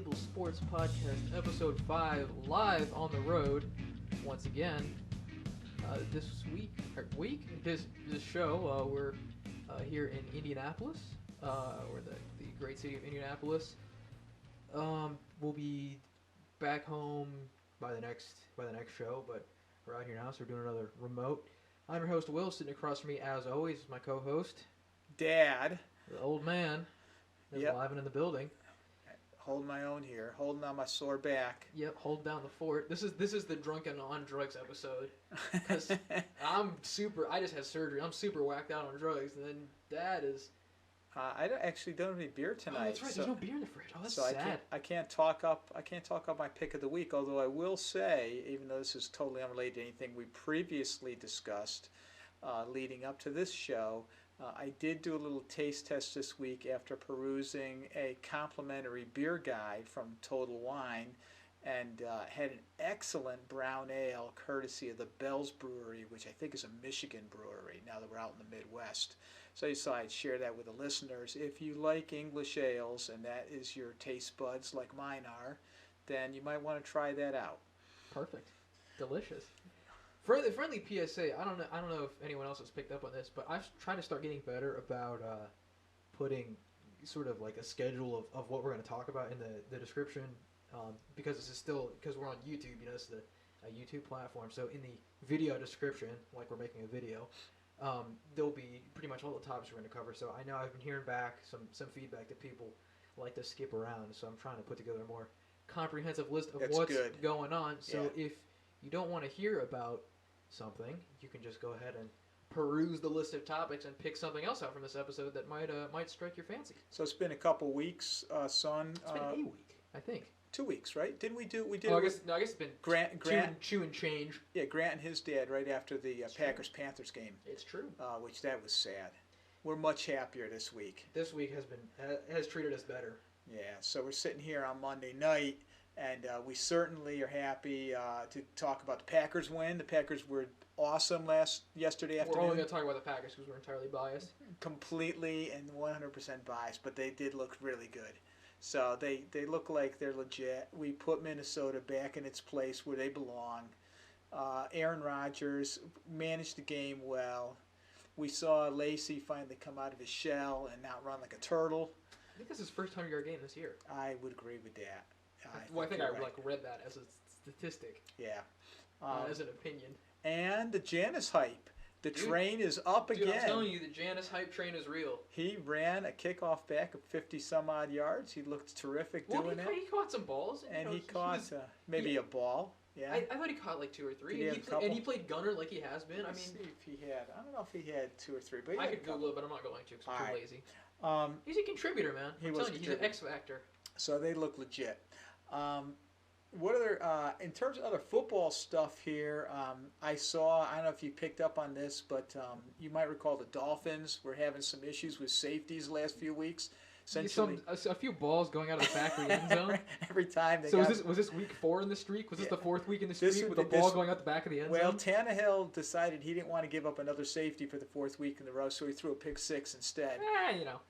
Untitled Sports Podcast, Episode 5, live on the road once again. This show, we're here in Indianapolis. We're the great city of Indianapolis. We'll be back home by the next show, but we're out here now, so we're doing another remote. I'm your host, Will. Sitting across from me, as always, is my co-host, Dad. the old man, is live and in the building. Holding my own here, holding on my sore back. Yep, hold down the fort. This is the drunken on drugs episode. Because I just had surgery. I'm super whacked out on drugs, and then Dad is. I actually don't have any beer tonight. Oh, that's right. There's no beer in the fridge. Oh, that's so sad. I can't talk up my pick of the week. Although I will say, even though this is totally unrelated to anything we previously discussed, leading up to this show. I did do a little taste test this week after perusing a complimentary beer guide from Total Wine and had an excellent brown ale courtesy of the Bell's Brewery, which I think is a Michigan brewery now that we're out in the Midwest. So I decided I'd share that with the listeners. If you like English ales and that is your taste buds like mine are, then you might want to try that out. Perfect. Delicious. Friendly PSA. I don't know if anyone else has picked up on this, but I've tried to start getting better about putting sort of like a schedule of what we're going to talk about in the description, because this is still because we're on YouTube. You know, it's a YouTube platform. So in the video description, like we're making a video, there'll be pretty much all the topics we're going to cover. So I know I've been hearing back some feedback that people like to skip around. So I'm trying to put together a more comprehensive list of what's going on. So if you don't want to hear about something, you can just go ahead and peruse the list of topics and pick something else out from this episode that might strike your fancy. So it's been a couple weeks, son. It's been a week, I think. 2 weeks, right? Didn't we do? We did. Oh, I guess it's been Grant chew and change. Yeah, Grant and his dad right after the Packers-Panthers game. It's true. Which that was sad. We're much happier this week. This week has treated us better. Yeah, so we're sitting here on Monday night, and we certainly are happy to talk about the Packers win. The Packers were awesome yesterday afternoon. We're only going to talk about the Packers because we're entirely biased. Completely and 100% biased, but they did look really good. So they look like they're legit. We put Minnesota back in its place where they belong. Aaron Rodgers managed the game well. We saw Lacey finally come out of his shell and not run like a turtle. I think this is his first 100-yard game this year. I would agree with that. I think I read that as a statistic. Yeah. As an opinion. And the Janis hype. The train is up again. I'm telling you, the Janis hype train is real. He ran a kickoff back of 50-some-odd yards. He looked terrific doing it. He caught some balls. And he caught maybe a ball. Yeah. I thought he caught like 2 or 3. And he played gunner like he has been. Let's see if he had. I don't know if he had 2 or 3. But I could Google it, but I'm not going to because I'm too lazy. He's a contributor, man. I'm telling you, he's an X factor. So they look legit. What other, in terms of other football stuff here, I don't know if you picked up on this, but you might recall the Dolphins were having some issues with safeties the last few weeks. A few balls going out of the back of the end zone. Every time they was this week 4 in the streak? Was this the 4th week in the streak with a ball going out the back of the end zone? Well, Tannehill decided he didn't want to give up another safety for the 4th week in a row, so he threw a pick 6 instead.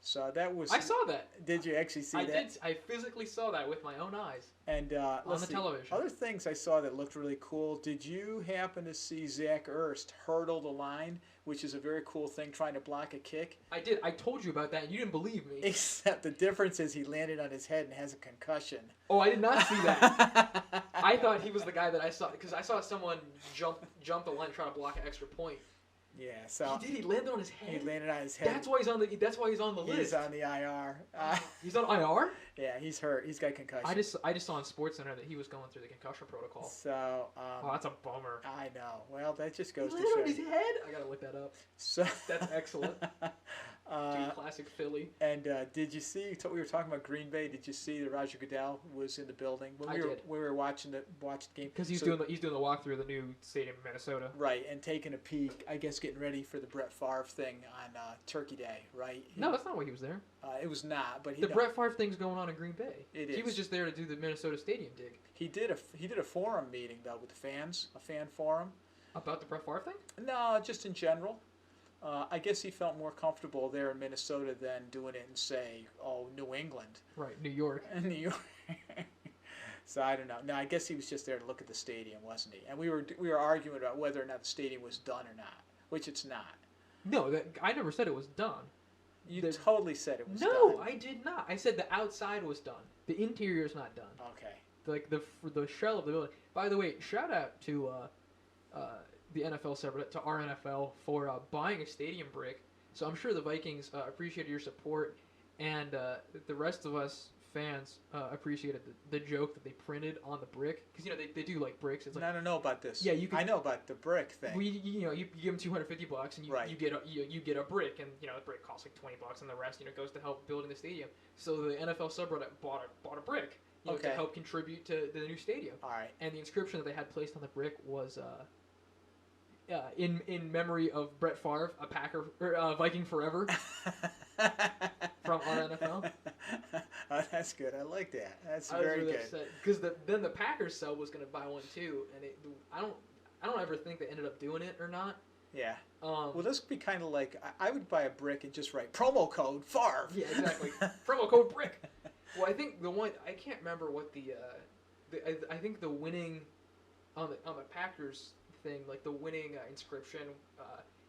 So that was. I saw that. Did you actually see that? I did. I physically saw that with my own eyes. And on the television. Other things I saw that looked really cool. Did you happen to see Zach Ertz hurdle the line, which is a very cool thing, trying to block a kick? I did. I told you about that, and you didn't believe me. Except the difference is he landed on his head and has a concussion. Oh, I did not see that. I thought he was the guy that I saw, because I saw someone jump the line and try to block an extra point. Yeah, so he did. He landed on his head. He landed on his head. That's why he's on the list. He's on the IR. He's on IR? Yeah, he's hurt. He's got concussion. I just saw on SportsCenter that he was going through the concussion protocol. So. Oh, that's a bummer. I know. Well, that just goes to show. He landed on his head. I gotta look that up. So. That's excellent. Dude, classic Philly. And did you see? We were talking about Green Bay. Did you see that Roger Goodell was in the building when we were watching the game? Because he's doing the walkthrough of the new stadium in Minnesota. Right, and taking a peek. I guess getting ready for the Brett Favre thing on Turkey Day. Right. No, that's not why he was there. It was not, but the Brett Favre thing's going on in Green Bay. It is. He was just there to do the Minnesota Stadium dig. He did a forum meeting though with the fans, a fan forum. About the Brett Favre thing? No, just in general. I guess he felt more comfortable there in Minnesota than doing it in, say, New England. Right, New York. New York. So I don't know. No, I guess he was just there to look at the stadium, wasn't he? And we were arguing about whether or not the stadium was done or not, which it's not. No, I never said it was done. You totally said it was done. No, I did not. I said the outside was done. The interior is not done. Okay. Like the shell of the building. By the way, shout out to the NFL subreddit, to our NFL, for buying a stadium brick. So I'm sure the Vikings appreciated your support, and the rest of us fans appreciated the joke that they printed on the brick, because they do like bricks. It's like, I don't know about this. Yeah, I know about the brick thing. Well, you give them $250 and you get a brick, and the brick costs like $20, and the rest goes to help building the stadium. So the NFL subreddit bought a brick to help contribute to the new stadium. All right. And the inscription that they had placed on the brick was in memory of Brett Favre, a Packer or Viking forever. From our NFL. Oh, that's good. I like that. That's very really good. Because then the Packers sub was going to buy one too, and I don't ever think they ended up doing it or not. Yeah. Well, this would be kind of like I would buy a brick and just write promo code Favre. Yeah, exactly. Promo code brick. Well, I think the one I can't remember what I think the winning on the Packers thing, like the winning inscription.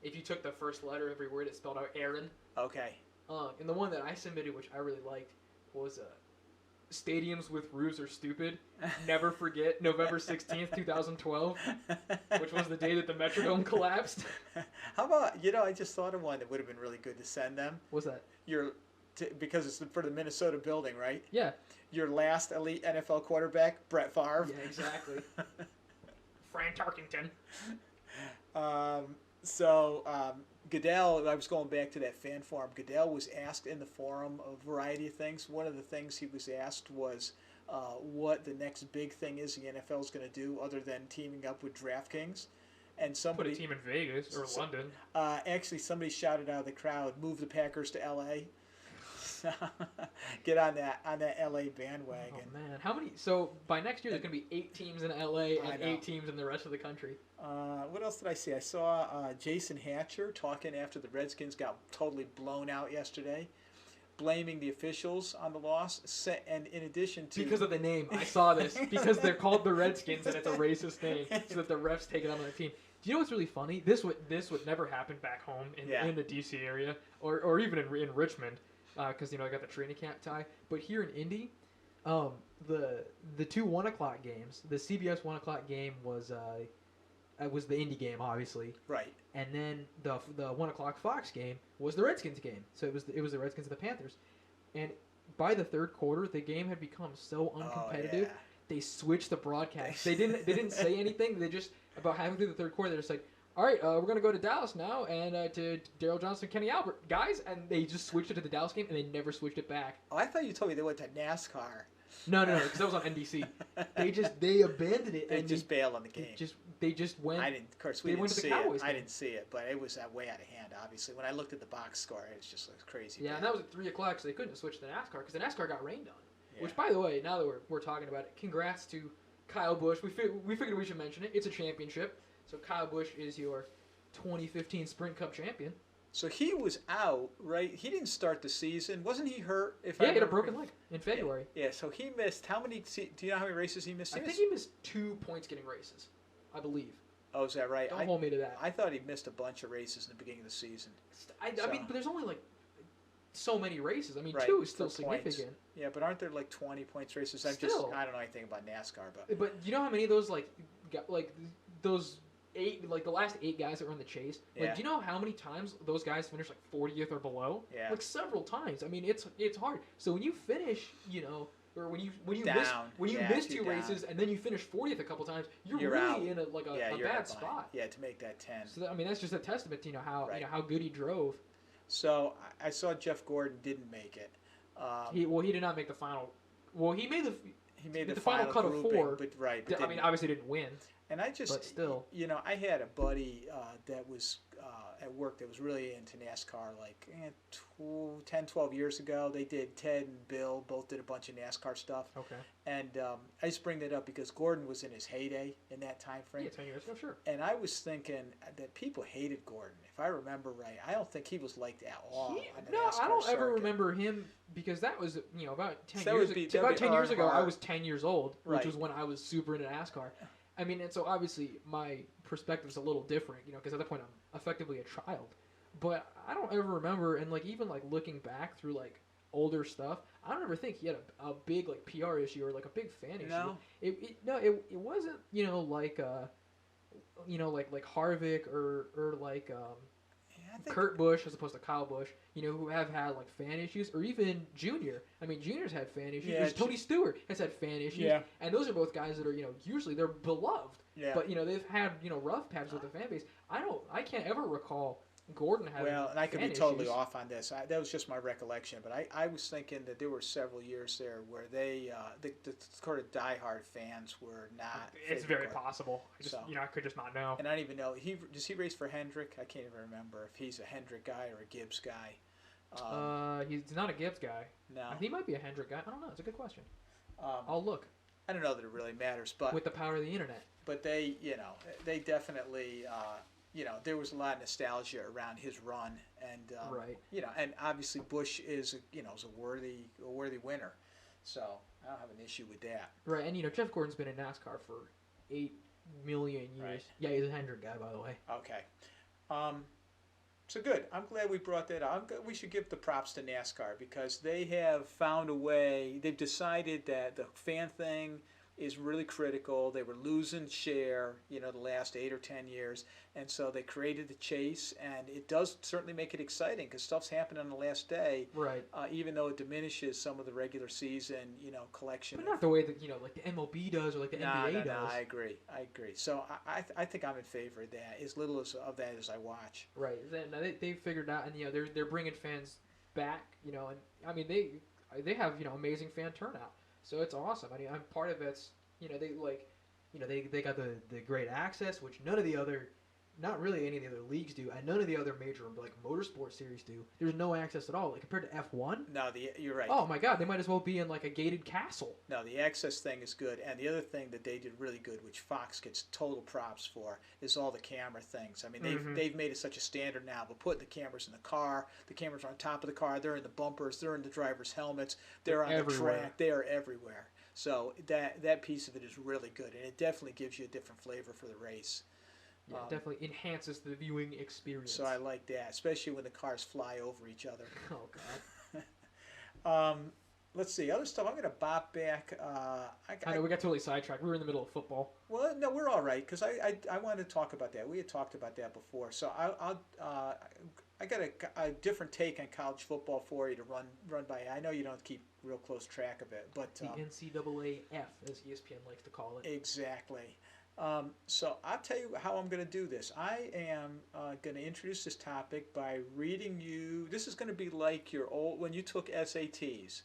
If you took the first letter of every word, it spelled out Aaron. Okay. And the one that I submitted, which I really liked, was stadiums with roofs are stupid. Never forget November 16th, 2012, which was the day that the Metrodome collapsed. How about, I just thought of one that would have been really good to send them. What's that? Because it's for the Minnesota building, right? Yeah. Your last elite NFL quarterback, Brett Favre. Yeah, exactly. Fran Tarkington. Goodell, I was going back to that fan forum. Goodell was asked in the forum a variety of things. One of the things he was asked was what the next big thing is the NFL is going to do other than teaming up with DraftKings. And somebody put a team in Vegas or London. Actually, somebody shouted out of the crowd, "Move the Packers to L.A." Get on that LA bandwagon. Oh man, how many? So by next year, there's going to be 8 teams in LA and 8 teams in the rest of the country. What else did I see? I saw Jason Hatcher talking after the Redskins got totally blown out yesterday, blaming the officials on the loss. And in addition to because of the name, I saw this because they're called the Redskins and it's a racist name, so that the refs take it on their team. Do you know what's really funny? This would never happen back home in the DC area or even in Richmond. Because I got the training camp tie, but here in Indy, the 2 1 o'clock games, the CBS 1 o'clock game was the Indy game, obviously, right, and then the 1 o'clock Fox game was the Redskins game. So it was the Redskins and the Panthers, and by the third quarter, the game had become so uncompetitive. They switched the broadcast. They didn't say anything. They just about halfway through the third quarter, they're just like, all right, we're going to go to Dallas now and to Daryl Johnson, Kenny Albert. Guys, and they just switched it to the Dallas game, and they never switched it back. Oh, I thought you told me they went to NASCAR. No, because that was on NBC. They abandoned it. They just bailed on the game. They just went. Of course, we didn't see it. I didn't see it, but it was way out of hand, obviously. When I looked at the box score, it was just crazy. Yeah, and that was at 3 o'clock, so they couldn't switch to NASCAR, because the NASCAR got rained on. Yeah. Which, by the way, now that we're talking about it, congrats to Kyle Busch. We figured we should mention it. It's a championship. So Kyle Busch is your 2015 Sprint Cup champion. So he was out, right? He didn't start the season. Wasn't he hurt? He had a broken leg in February. Yeah, so he missed how many? Do you know how many races he missed? I think he missed 2 points getting races, I believe. Oh, is that right? Don't hold me to that. I thought he missed a bunch of races in the beginning of the season. I mean, but there's only so many races. I mean, right, 2 is still significant. Points. Yeah, but aren't there 20 points races? I don't know anything about NASCAR, but. But you know how many of those those 8, the last 8 guys that were in the chase. Do you know how many times those guys finished 40th or below? Yeah. Several times. I mean, it's hard. So when you finish, or when you miss 2 races and then you finish 40th a couple times, you're really out. In a bad spot. Yeah, to make that 10. So that's just a testament to how good he drove. So I saw Jeff Gordon didn't make it. He did not make the final. Well, he made the final cut of 4. But I mean, obviously didn't win. And I just, But still. I had a buddy that was at work that was really into NASCAR like 10, 12 years ago. They did, Ted and Bill both did a bunch of NASCAR stuff. Okay. And I just bring that up because Gordon was in his heyday in that time frame. Yeah, 10 years ago, sure. And I was thinking that people hated Gordon. If I remember right, I don't think he was liked at all. I don't ever remember him because that was about 10 years ago. About 10 years ago, I was 10 years old, which Right. was when I was super into NASCAR. I mean, and so obviously my perspective's a little different, because at that point I'm effectively a child. But I don't ever remember, and even looking back through older stuff, I don't ever think he had a big PR issue or a big fan issue. No. It wasn't like Harvick or Kurt Busch as opposed to Kyle Busch, who have had fan issues, or even Junior. I mean, Junior's had fan issues. Yeah, There's Tony Stewart has had fan issues. Yeah. And those are both guys that are, usually they're beloved. Yeah. But, they've had, rough patches with the fan base. I can't ever recall Gordon having Well, and I could fan be totally issues. off on this. That was just my recollection. But I was thinking that there were several years there where they, the sort of diehard fans were not. It's favorite very Gordon. possible. I could just not know. And I don't even know. Does he race for Hendrick? I can't even remember if he's a Hendrick guy or a Gibbs guy. He's not a Gibbs guy. No. He might be a Hendrick guy. I don't know. It's a good question. Um, I'll look. I don't know that it really matters, but With the power of the internet. but they definitely there was a lot of nostalgia around his run, and Right. and obviously Busch is is a worthy winner, so I don't have an issue with that. Right, and Jeff Gordon's been in NASCAR for 8 million years. Right. Yeah, he's a Hendrick guy, by the way. Okay, so good. I'm glad we brought that up. We should give the props to NASCAR because they have found a way. They've decided that the fan thing is really critical. They were losing share, the last 8 or 10 years, and so they created the chase, and it does certainly make it exciting because stuff's happening on the last day. Right. Even though it diminishes some of the regular season, collection. But not the way that, the MLB does or the NBA does. No, I agree. So I think I'm in favor of that, as little of that as I watch. Right. They figured out, and they're bringing fans back, and I mean they have amazing fan turnout, so it's awesome. I mean, I'm part of it's they got the great access, which none of the other, not really any of the other leagues do, and none of the other major motorsport series do. There's no access at all, compared to F1. No, you're right. Oh my God, they might as well be in a gated castle. No, the access thing is good, and the other thing that they did really good, which Fox gets total props for, is all the camera things. I mean, they've made it such a standard now, but putting the cameras in the car, the cameras are on top of the car, they're in the bumpers, they're in the drivers' helmets, they're on everywhere. The track, they are everywhere. So that piece of it is really good, and it definitely gives you a different flavor for the race. Yeah, it definitely enhances the viewing experience. So I like that, especially when the cars fly over each other. Oh God. Let's see, other stuff. I'm going to bop back. I know we got totally sidetracked. We were in the middle of football. Well, no, we're all right because I wanted to talk about that. We had talked about that before, so I got a different take on college football for you to run by. I know you don't keep real close track of it, but The NCAAF, as ESPN likes to call it. Exactly. So I'll tell you how I'm going to do this. I am going to introduce this topic by reading you. This is going to be like when you took SATs,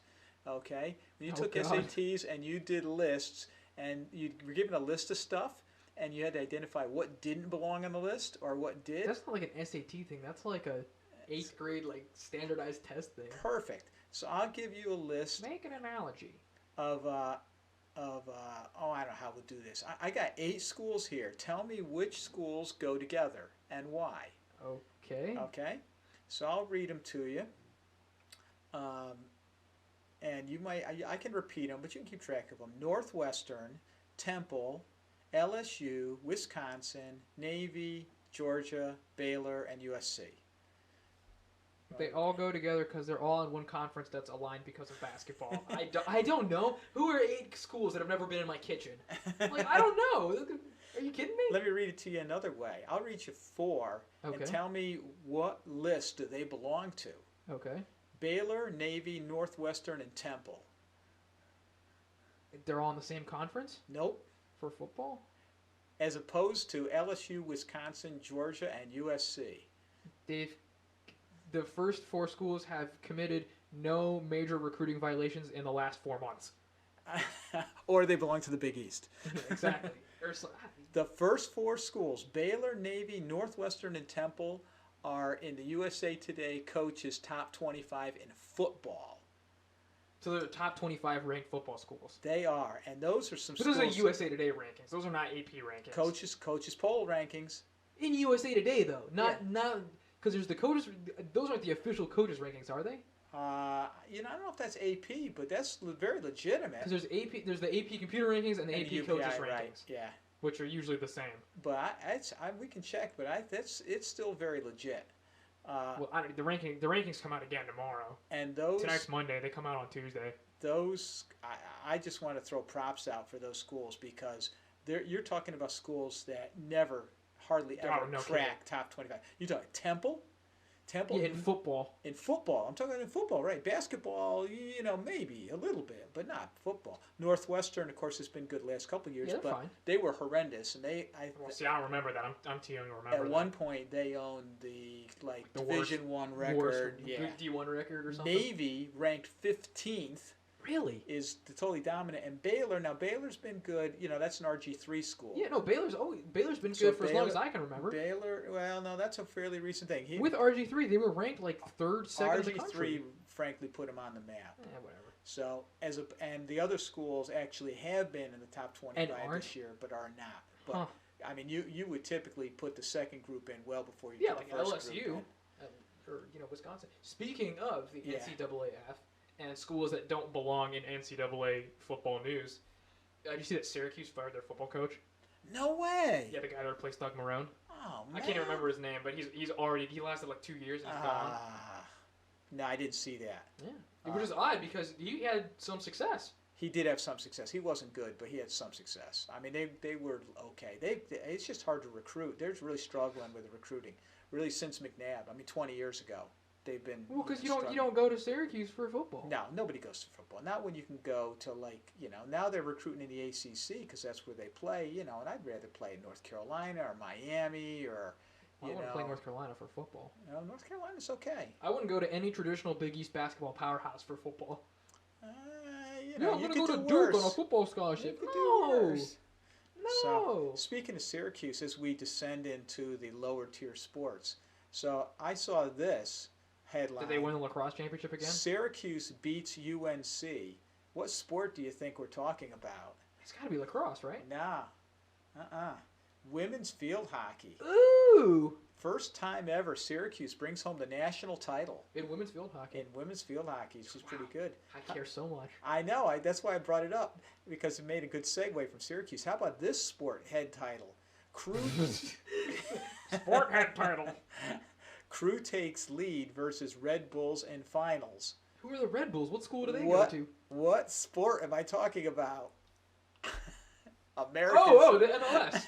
okay? When you took God. SATs and you did lists, and you were given a list of stuff, and you had to identify what didn't belong on the list or what did. That's not like an SAT thing. That's like a 8th grade standardized test thing. Perfect. So I'll give you a list. Make an analogy. Of I don't know how we'll do this. I got 8 schools here. Tell me which schools go together and why. Okay. Okay. So I'll read them to you. And you might, I can repeat them, but you can keep track of them. Northwestern, Temple, LSU, Wisconsin, Navy, Georgia, Baylor, and USC. They all go together because they're all in one conference that's aligned because of basketball. I don't know. Who are 8 schools that have never been in my kitchen? I don't know. Are you kidding me? Let me read it to you another way. I'll read you 4 Okay. and tell me what list do they belong to. Okay. Baylor, Navy, Northwestern, and Temple. They're all in the same conference Nope. for football? As opposed to LSU, Wisconsin, Georgia, and USC. The first 4 schools have committed no major recruiting violations in the last 4 months. Or they belong to the Big East. Exactly. The first 4 schools, Baylor, Navy, Northwestern, and Temple, are in the USA Today coaches top 25 in football. So they're the top 25 ranked football schools. They are, and those are some But schools. those are USA Today rankings. Those are not AP rankings. Coaches poll rankings. In USA Today though, not because there's the coaches. Those aren't the official coaches rankings, are they? I don't know if that's AP, but that's very legitimate. Because there's the AP computer rankings and the AP UPI, coaches rankings, right? Yeah. which are usually the same. But we can check, but it's still very legit. The rankings come out again tomorrow. And those tonight's Monday. They come out on Tuesday. Those I just want to throw props out for those schools because you're talking about schools that hardly ever crack top 25. You're talking Temple. Yeah, in football. In football. I'm talking in football, right? Basketball, maybe a little bit, but not football. Northwestern, of course, has been good the last couple of years, yeah, but fine. They were horrendous. And I don't remember that. I'm too young to remember At one point, they owned the Division One record. D1 record or something. Navy ranked 15th. Really? Is totally dominant. And Baylor's been good. That's an RG3 school. Yeah, no, Baylor's been good for as long as I can remember. Baylor, well, no, that's a fairly recent thing. With RG3, they were ranked like 3rd, 2nd in the country. RG3, frankly, put them on the map. Yeah, whatever. So, and the other schools actually have been in the top 25 this year, but are not. But, I mean, you would typically put the second group in well before you put the first LSU, group in. or Wisconsin. Speaking of the NCAAF, and schools that don't belong in NCAA football news. Did you see that Syracuse fired their football coach? No way. Yeah, the guy that replaced Doug Marrone. Oh man. I can't even remember his name, but he lasted like 2 years and he's gone. No, I didn't see that. Yeah, which is odd because he had some success. He did have some success. He wasn't good, but he had some success. I mean, they were okay. It's just hard to recruit. They're really struggling with the recruiting. Really, since McNabb. I mean, 20 years ago. They've been because you don't go to Syracuse for football. No, nobody goes to football. Not when you can go to now they're recruiting in the ACC because that's where they play. And I'd rather play in North Carolina or Miami or. I want to play North Carolina for football. North Carolina's okay. I wouldn't go to any traditional Big East basketball powerhouse for football. I'm going to go to Duke on a football scholarship. No. So, speaking of Syracuse, as we descend into the lower tier sports, so I saw this headline. Did they win the lacrosse championship again? Syracuse beats UNC. What sport do you think we're talking about? It's got to be lacrosse, right? Nah. Women's field hockey. Ooh. First time ever Syracuse brings home the national title. In women's field hockey. Which is pretty good. I care so much. I know. That's why I brought it up, because it made a good segue from Syracuse. How about this sport head title? Sport head title. Crew takes lead versus Red Bulls in finals. Who are the Red Bulls? What school do they go to? What sport am I talking about? American. The MLS.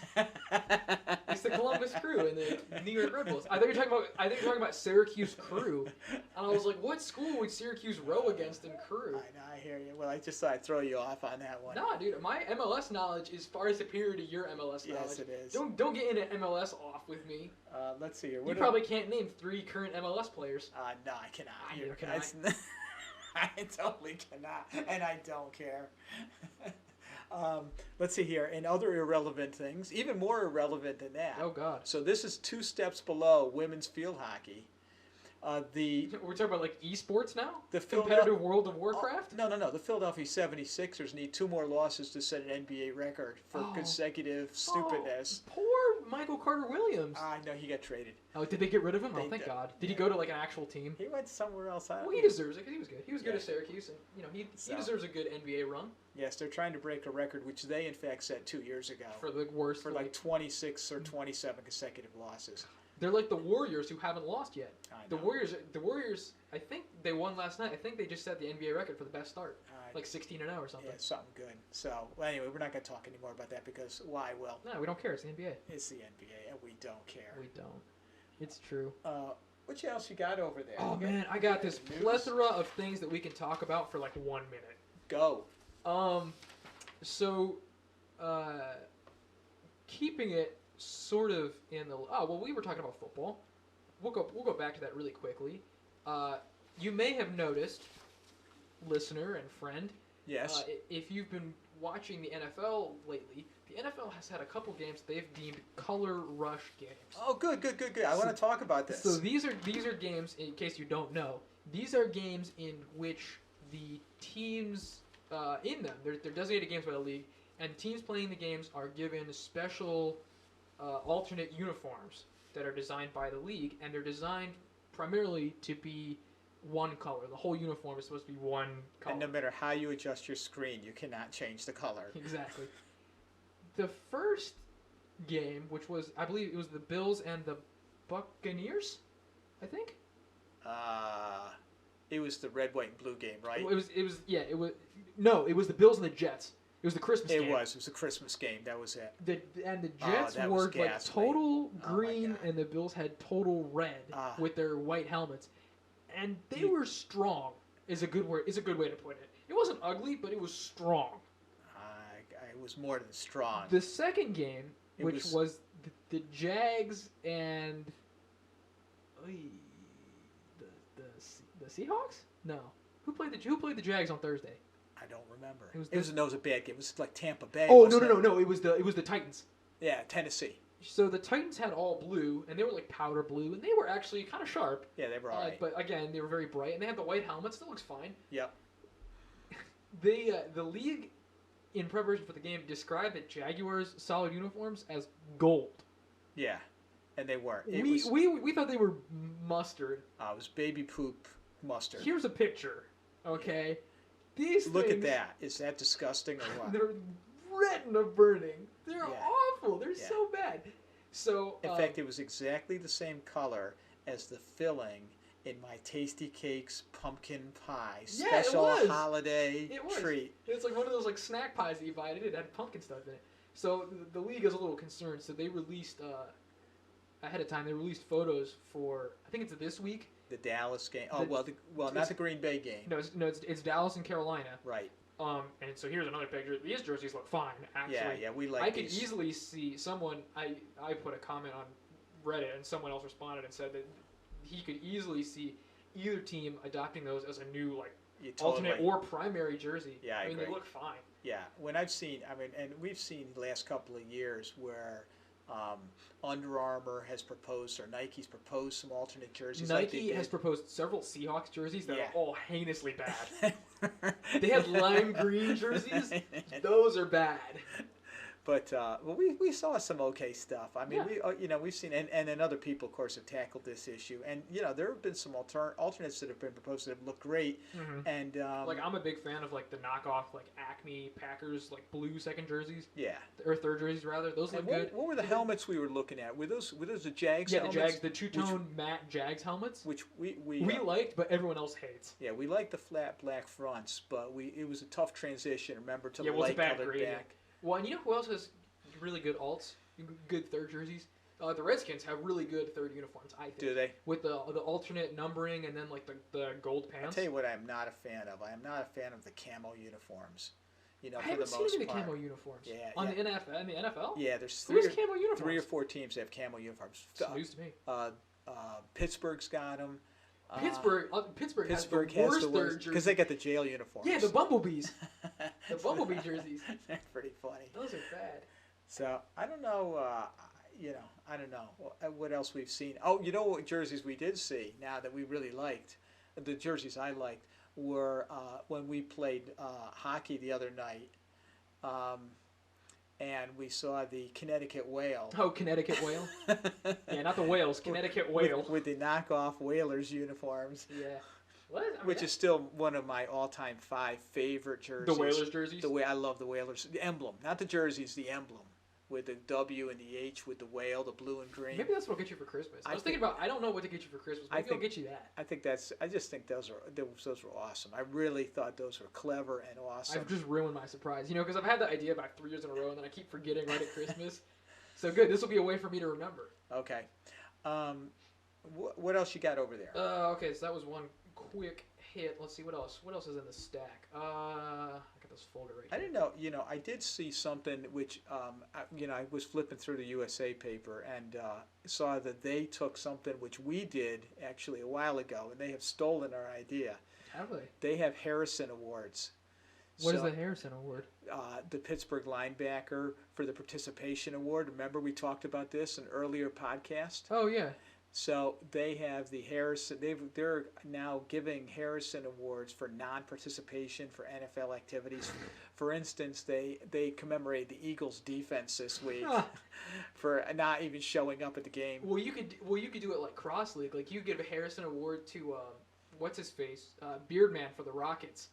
It's the Columbus Crew and the New York Red Bulls. I think you're talking about Syracuse Crew, and I was like, what school would Syracuse row against in Crew? I hear you. Well, I just thought I'd throw you off on that one. Nah, dude, my MLS knowledge is far superior to your MLS knowledge. Yes, it is. Don't get into MLS off with me. Let's see here. You probably can't name 3 current MLS players. No, I cannot. Neither can I. I totally cannot, and I don't care. Let's see here. And other irrelevant things, even more irrelevant than that. Oh, God. So this is 2 steps below women's field hockey. We're talking about like esports now? The competitive World of Warcraft? No. The Philadelphia 76ers need 2 more losses to set an NBA record for consecutive stupidness. Poor Michael Carter-Williams. I know, he got traded. Oh, did they get rid of him? Thank God. Did he go to like an actual team? He went somewhere else. Well, he deserves it because he was good. He was good at Syracuse, and he deserves a good NBA run. Yes, they're trying to break a record which they in fact set 2 years ago. For the worst. For like 26 or 27 consecutive losses. They're like the Warriors who haven't lost yet. The Warriors, I think they won last night. I think they just set the NBA record for the best start. Like 16-0 or something. Yeah, something good. So, anyway, we're not going to talk anymore about that because why? Well, no, we don't care. It's the NBA. It's the NBA, and we don't care. We don't. It's true. What else you got over there? Oh, man, I got this plethora of things that we can talk about for like 1 minute. Go. So, keeping it sort of in the... we were talking about football. We'll go back to that really quickly. You may have noticed, listener and friend, yes, if you've been watching the NFL lately, the the NFL has had a couple games they've deemed color rush games. Oh, good. I want to talk about this. So these are games, in case you don't know, these are games in which the teams in them, they're designated games by the league, and teams playing the games are given special alternate uniforms that are designed by the league, and they're designed primarily to be one color. The whole uniform is supposed to be one color. And no matter how you adjust your screen, you cannot change the color. Exactly. The first game, which was, I believe it was the Bills and the Buccaneers, I think? It was the red, white, and blue game, right? It was the Bills and the Jets. It was the Christmas game. It was a Christmas game. That was it. The Jets wore like total green, and the Bills had total red with their white helmets, and they were strong. Is a good word. Is a good way to put it. It wasn't ugly, but it was strong. It was more than strong. The second game, which was the Jags and the Seahawks? No, who played the Jags on Thursday? I don't remember. It was a bad game. It was like Tampa Bay. Oh no! It was the Titans. Yeah, Tennessee. So the Titans had all blue, and they were like powder blue, and they were actually kind of sharp. Yeah, they were all right. But again, they were very bright, and they had the white helmets. That looks fine. Yep. The league, in preparation for the game, described the Jaguars' solid uniforms as gold. Yeah, and they weren't. We thought they were mustard. It was baby poop mustard. Here's a picture. Okay. Look at that. Is that disgusting or what? They're retina burning. They're awful. They're so bad. So in fact, it was exactly the same color as the filling in my Tasty Cakes pumpkin pie special holiday treat. It's like one of those like snack pies that you buy. It had pumpkin stuff in it. So the league is a little concerned. So they released ahead of time. They released photos for, I think it's this week. The Dallas game. Not the Green Bay game. No, it's Dallas and Carolina. Right. And so here's another picture. These jerseys look fine, actually. Yeah, we like I could easily see someone. I put a comment on Reddit, and someone else responded and said that he could easily see either team adopting those as a new alternate or primary jersey. Yeah, I agree. They look fine. Yeah, when I've seen, and we've seen the last couple of years where Under Armour has proposed, or Nike's proposed some alternate jerseys. Nike has proposed several Seahawks jerseys that are all heinously bad. They had lime green jerseys. Those are bad. But we saw some okay stuff. I mean, we've seen, and then other people, of course, have tackled this issue. And there have been some alternates that have been proposed that have looked great. Mm-hmm. And I'm a big fan of the knockoff Acme Packers blue second jerseys. Yeah. Or third jerseys rather. Those look good. What were the helmets we were looking at? Were those the Jags? Yeah, helmets? the Jags, the two-tone matte Jags helmets. Which we liked, but everyone else hates. Yeah, we liked the flat black fronts, but it was a tough transition. Remember to the light colored back. Well, and you know who else has really good alts, good third jerseys? The Redskins have really good third uniforms, I think. Do they? With the alternate numbering and then the gold pants. I'll tell you what I'm not a fan of. I am not a fan of the camo uniforms. I haven't seen any of the camo uniforms. Yeah. On the NFL? Yeah, there's camo uniforms? 3 or 4 teams that have camo uniforms. It's news to me. Pittsburgh's got them. Pittsburgh has the worst third jersey. Because they got the jail uniforms. Yeah, the Bumblebees. The Bumblebee jerseys. They're pretty funny. Those are bad. So, I don't know, I don't know what else we've seen. Oh, you know what jerseys we did see now that we really liked? The jerseys I liked were when we played hockey the other night. And we saw the Connecticut Whale. Oh, Connecticut Whale? Yeah, not the Whales, Connecticut Whale. With the knockoff Whalers uniforms. Yeah. Which is still one of my all-time 5 favorite jerseys. The Whalers jerseys? I love the Whalers. The emblem. Not the jerseys, the emblem. With the W and the H with the whale, the blue and green. Maybe that's what I'll get you for Christmas. I was thinking about, I don't know what to get you for Christmas. Maybe I'll get you that. I just think those were awesome. I really thought those were clever and awesome. I've just ruined my surprise. Because I've had the idea about 3 years in a row and then I keep forgetting right at Christmas. So good. This will be a way for me to remember. Okay. What else you got over there? Okay, so that was one quick hit. Let's see what else. What else is in the stack? I got this folder right here. I didn't know. I did see something which, I was flipping through the USA paper and saw that they took something which we did actually a while ago, and they have stolen our idea. Have they? They have Harrison Awards. What is the Harrison Award? The Pittsburgh linebacker for the participation award. Remember we talked about this in an earlier podcast? Oh, yeah. So they have the Harrison. They're now giving Harrison awards for non-participation for NFL activities. For instance, they commemorated the Eagles' defense this week for not even showing up at the game. Well, you could do it like cross league. Like you give a Harrison Award to what's his face, Beardman for the Rockets.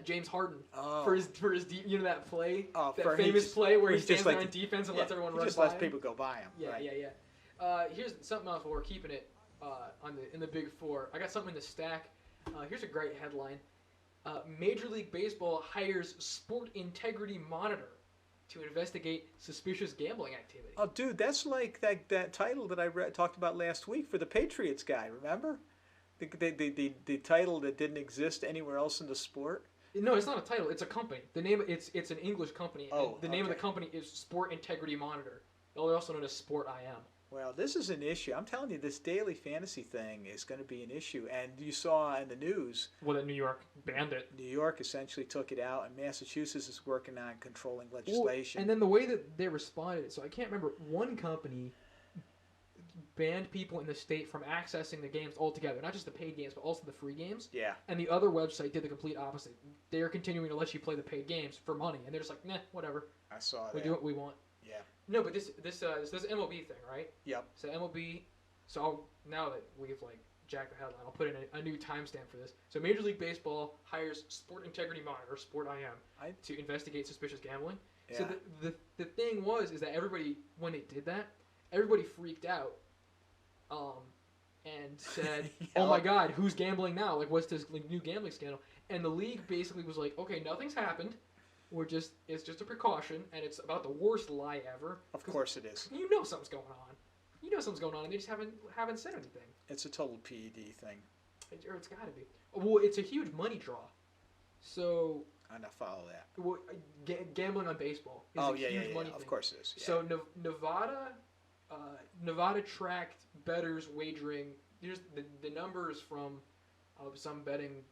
James Harden for his that play, that famous play where he stands there on defense and lets everyone run by him. He just lets people go by him. Yeah, right. yeah. Here's something else while we're keeping it in the Big Four. I got something in the stack. Here's a great headline. Major League Baseball hires Sport Integrity Monitor to investigate suspicious gambling activity. Oh, dude, that's like that title that I talked about last week for the Patriots guy. Remember? The title that didn't exist anywhere else in the sport. No, it's not a title. It's a company. The name it's an English company. Oh, the name of the company is Sport Integrity Monitor. They're also known as Sport IM. Well, this is an issue. I'm telling you, this daily fantasy thing is going to be an issue. And you saw in the news. Well, that New York banned it. New York essentially took it out, and Massachusetts is working on controlling legislation. Well, and then the way that they responded, so I can't remember, one company banned people in the state from accessing the games altogether. Not just the paid games, but also the free games. Yeah. And the other website did the complete opposite. They're continuing to let you play the paid games for money. And they're just like, nah, whatever. I saw that. We do what we want. Yeah. No, but this MLB thing, right? Yep. So MLB, now that we've like jacked the headline, I'll put in a new timestamp for this. So Major League Baseball hires Sport Integrity Monitor, Sport IM, to investigate suspicious gambling. Yeah. So the thing is that everybody, when they did that, everybody freaked out. And said, "Oh my God, who's gambling now? Like, what's this new gambling scandal?" And the league basically was like, "Okay, nothing's happened. It's just a precaution, and it's about the worst lie ever." Of course it is. You know something's going on. And they just haven't said anything. It's a total PED thing. It's got to be. Well, it's a huge money draw. So I don't follow that. Well, gambling on baseball is a huge money thing. Of course it is. Yeah. So Nevada tracked bettors wagering. Here's the numbers from some betting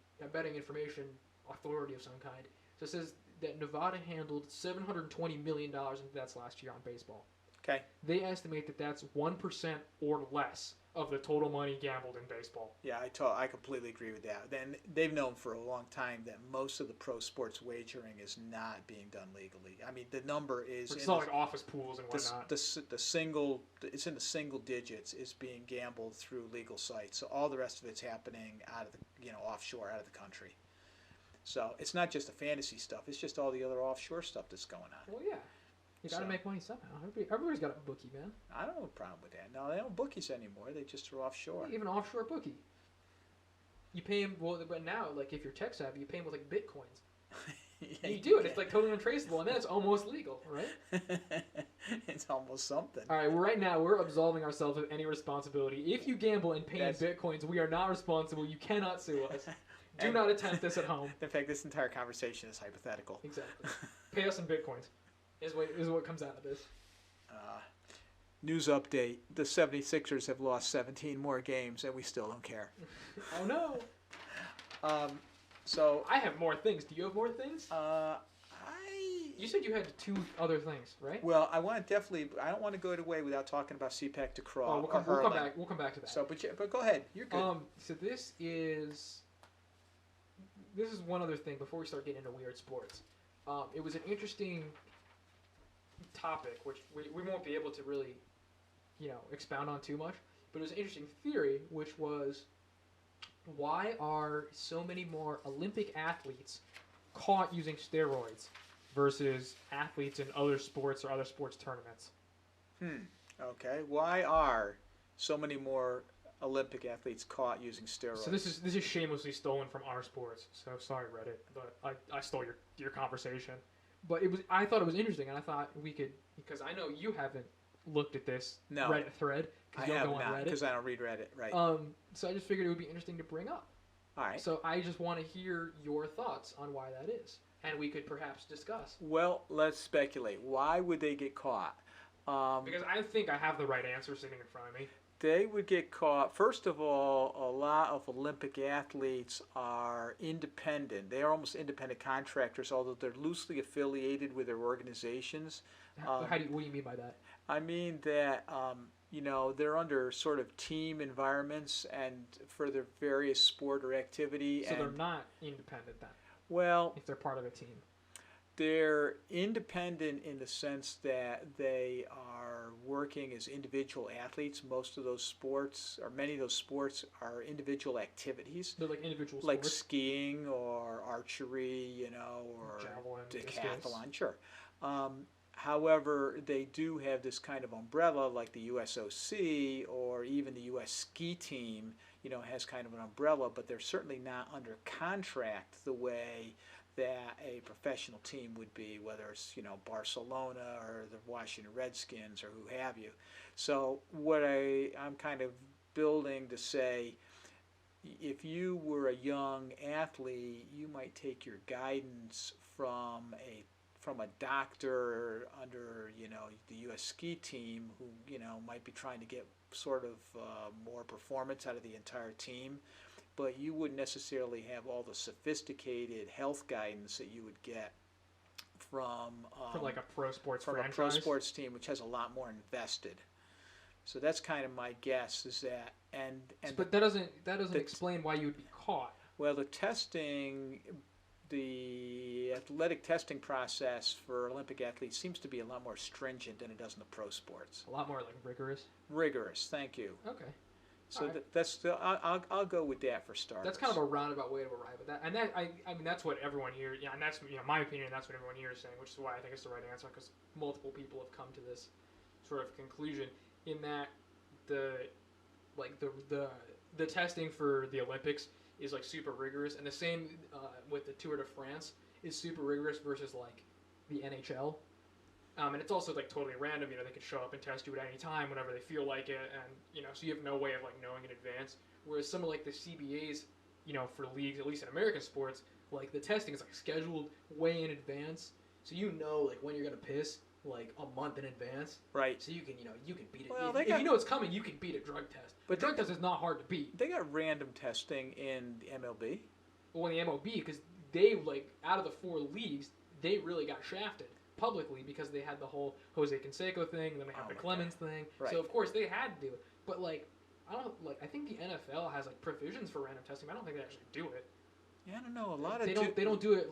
information authority of some kind. So it says that Nevada handled $720 million in bets last year on baseball. Okay. They estimate that that's 1% or less of the total money gambled in baseball. Yeah, I completely agree with that. Then they've known for a long time that most of the pro sports wagering is not being done legally. I mean, the number is it's not like office pools and whatnot. It's in the single digits is being gambled through legal sites. So all the rest of it's happening out of the offshore, out of the country. So it's not just the fantasy stuff; it's just all the other offshore stuff that's going on. Well, yeah. You got to make money somehow. Everybody's got a bookie, man. I don't have a problem with that. No, they don't bookies anymore. They just are offshore. Yeah, even offshore bookie. You pay him, but now, like, if you're tech savvy, you pay him with, like, bitcoins. Yeah, you do it. It's, like, totally untraceable, and then it's almost legal, right? It's almost something. All right, right now, we're absolving ourselves of any responsibility. If you gamble and pay in bitcoins, we are not responsible. You cannot sue us. Do not attempt this at home. In fact, this entire conversation is hypothetical. Exactly. Pay us in bitcoins. Is what comes out of this. News update. The 76ers have lost 17 more games, and we still don't care. Oh, no. So I have more things. Do you have more things? You said you had 2 other things, right? Well, I don't want to go away without talking about Speak Tekraw. Oh, we'll come back to that. So, but go ahead. You're good. So this is one other thing before we start getting into weird sports. It was an interesting topic, which we won't be able to really, expound on too much. But it was an interesting theory, which was, why are so many more Olympic athletes caught using steroids versus athletes in other sports or other sports tournaments? Okay. Why are so many more Olympic athletes caught using steroids? So this is shamelessly stolen from our sports. So sorry, Reddit, but I stole your conversation. But I thought it was interesting, and I thought we could, because I know you haven't looked at this Reddit thread. I have not, because I don't read Reddit, right. So I just figured it would be interesting to bring up. All right. So I just want to hear your thoughts on why that is, and we could perhaps discuss. Well, let's speculate. Why would they get caught? Because I think I have the right answer sitting in front of me. They would get caught. First of all, a lot of Olympic athletes are independent. They are almost independent contractors, although they're loosely affiliated with their organizations. What do you mean by that? I mean that they're under sort of team environments and for their various sport or activity. So they're not independent then? Well, if they're part of a team. They're independent in the sense that they are working as individual athletes. Most of those sports, or many of those sports, are individual activities. They're like individual sports? Like skiing or archery, or javelin, decathlon, sure. However, they do have this kind of umbrella, like the USOC or even the U.S. ski team, has kind of an umbrella, but they're certainly not under contract the way that a professional team would be, whether it's Barcelona or the Washington Redskins or who have you. So what I'm kind of building to say, if you were a young athlete, you might take your guidance from a doctor under the U.S. ski team who might be trying to get sort of more performance out of the entire team. But you wouldn't necessarily have all the sophisticated health guidance that you would get from like a pro sports franchise? A pro sports team, which has a lot more invested. So that's kind of my guess, is that but that doesn't explain why you would be caught. Well, the athletic testing process for Olympic athletes seems to be a lot more stringent than it does in the pro sports. A lot more like rigorous. Rigorous, thank you. Okay. So that's I'll go with that for starters. That's kind of a roundabout way to arrive at that, and that I mean that's what everyone here, and that's my opinion. That's what everyone here is saying, which is why I think it's the right answer, because multiple people have come to this sort of conclusion. In that the testing for the Olympics is like super rigorous, and the same with the Tour de France is super rigorous versus like the NHL. And it's also like totally random. They could show up and test you at any time, whenever they feel like it, and so you have no way of like knowing in advance. Whereas some of like the CBAs, for leagues, at least in American sports, like the testing is like scheduled way in advance, so like when you're gonna piss like a month in advance. Right. So you can beat it. Well, if you know it's coming, you can beat a drug test. But drug test is not hard to beat. They got random testing in the MLB. Well, in the MLB, because they out of the 4 leagues, they really got shafted publicly because they had the whole Jose Canseco thing, and then they had the Clemens thing. Right. So of course they had to do it. But I think the NFL has provisions for random testing. But I don't think they actually do it. Yeah, I don't know. They don't do it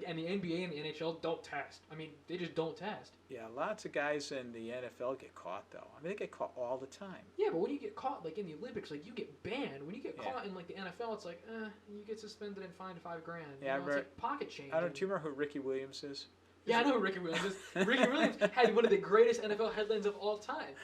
and the NBA and the NHL don't test. I mean, they just don't test. Yeah, lots of guys in the NFL get caught though. I mean, they get caught all the time. Yeah, but when you get caught in the Olympics, you get banned. When you get caught in the NFL, it's you get suspended and fined $5,000. Yeah, it's like pocket change. Do you remember who Ricky Williams is? Yeah, I know who Ricky Williams is. Ricky Williams had one of the greatest NFL headlines of all time.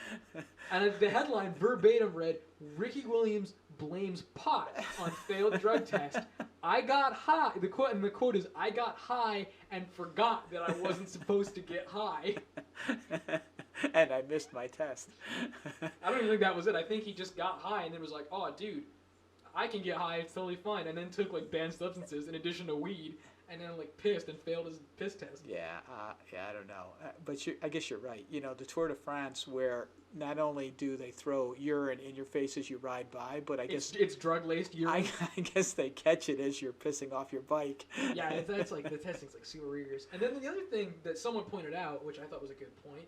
And the headline verbatim read, "Ricky Williams blames pot on failed drug test. I got high." The quote is, "I got high and forgot that I wasn't supposed to get high." And I missed my test. I don't even think that was it. I think he just got high and then was like, "Oh, dude, I can get high. It's totally fine." And then took banned substances in addition to weed. And then pissed and failed his piss test. Yeah, I don't know, but I guess you're right. The Tour de France, where not only do they throw urine in your face as you ride by, but I guess it's drug laced urine. I guess they catch it as you're pissing off your bike. Yeah, it's the testing's super rigorous. And then the other thing that someone pointed out, which I thought was a good point,